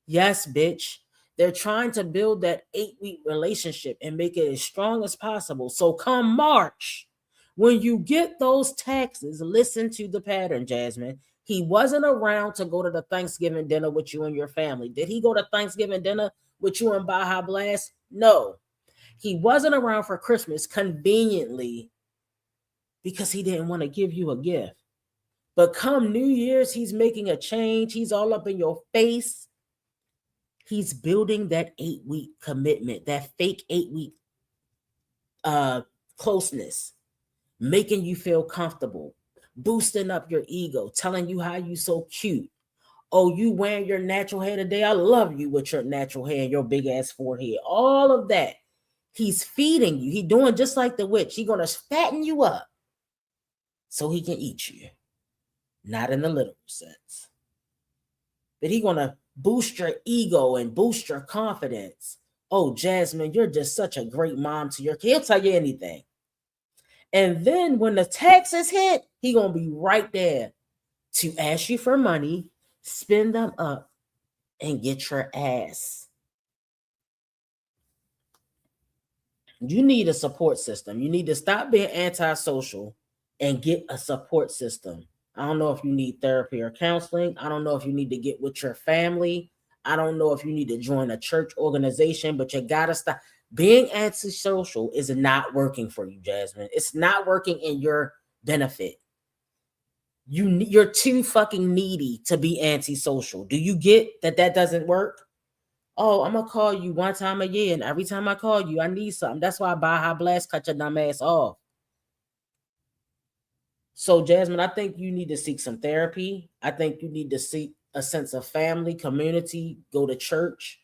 Yes, bitch. They're trying to build that 8-week relationship and make it as strong as possible. So come March, when you get those taxes, listen to the pattern, Jasmine. He wasn't around to go to the Thanksgiving dinner with you and your family. Did he go to Thanksgiving dinner with you and Baja Blast? No. He wasn't around for Christmas conveniently because he didn't want to give you a gift. But come New Year's, he's making a change. He's all up in your face. He's building that 8-week commitment, that fake 8-week closeness, making you feel comfortable, boosting up your ego, telling you how you so cute. Oh, you wearing your natural hair today? I love you with your natural hair and your big ass forehead. All of that. He's feeding you. He's doing just like the witch. He's going to fatten you up so he can eat you. Not in the literal sense. But he's going to boost your ego and boost your confidence. Oh, Jasmine, you're just such a great mom to your kid. He'll tell you anything. And then when the taxes hit, he's going to be right there to ask you for money, spend them up, and get your ass. You need a support system. You need to stop being antisocial and get a support system. I don't know if you need therapy or counseling. I don't know if you need to get with your family. I don't know if you need to join a church organization, but you got to stop. Being antisocial is not working for you, Jasmine. It's not working in your benefit. You're too fucking needy to be antisocial. Do you get that doesn't work? Oh, I'm going to call you one time a year, and every time I call you, I need something. That's why Baja Blast cut your dumb ass off. So, Jasmine, I think you need to seek some therapy. I think you need to seek a sense of family, community, go to church.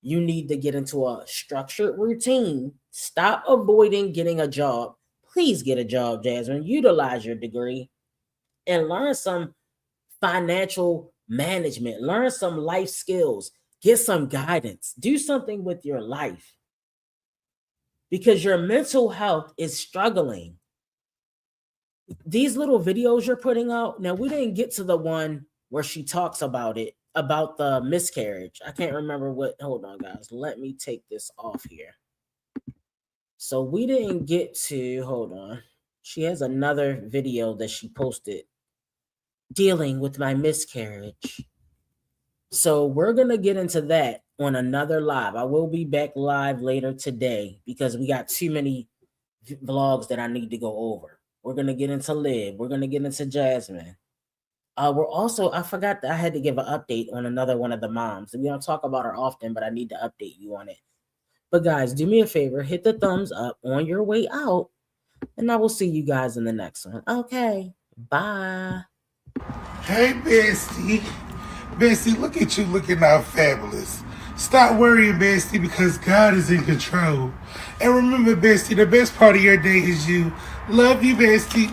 You need to get into a structured routine. Stop avoiding getting a job. Please get a job, Jasmine. Utilize your degree and learn some financial management. Learn some life skills. Get some guidance. Do something with your life because your mental health is struggling. These little videos you're putting out, now we didn't get to the one where she talks about it, about the miscarriage. I can't remember what, hold on guys, let me take this off here. So we didn't get to, hold on. She has another video that she posted dealing with my miscarriage. So we're going to get into that on another live. I will be back live later today because we got too many vlogs that I need to go over. We're going to get into Liv. We're going to get into Jasmine. We're also, I forgot that I had to give an update on another one of the moms. We don't talk about her often, but I need to update you on it. But guys, do me a favor, hit the thumbs up on your way out, and I will see you guys in the next one. Okay, bye. Hey, Bestie. Bestie, look at you looking all fabulous. Stop worrying, Bestie, because God is in control. And remember, Bestie, the best part of your day is you. Love you, Bestie.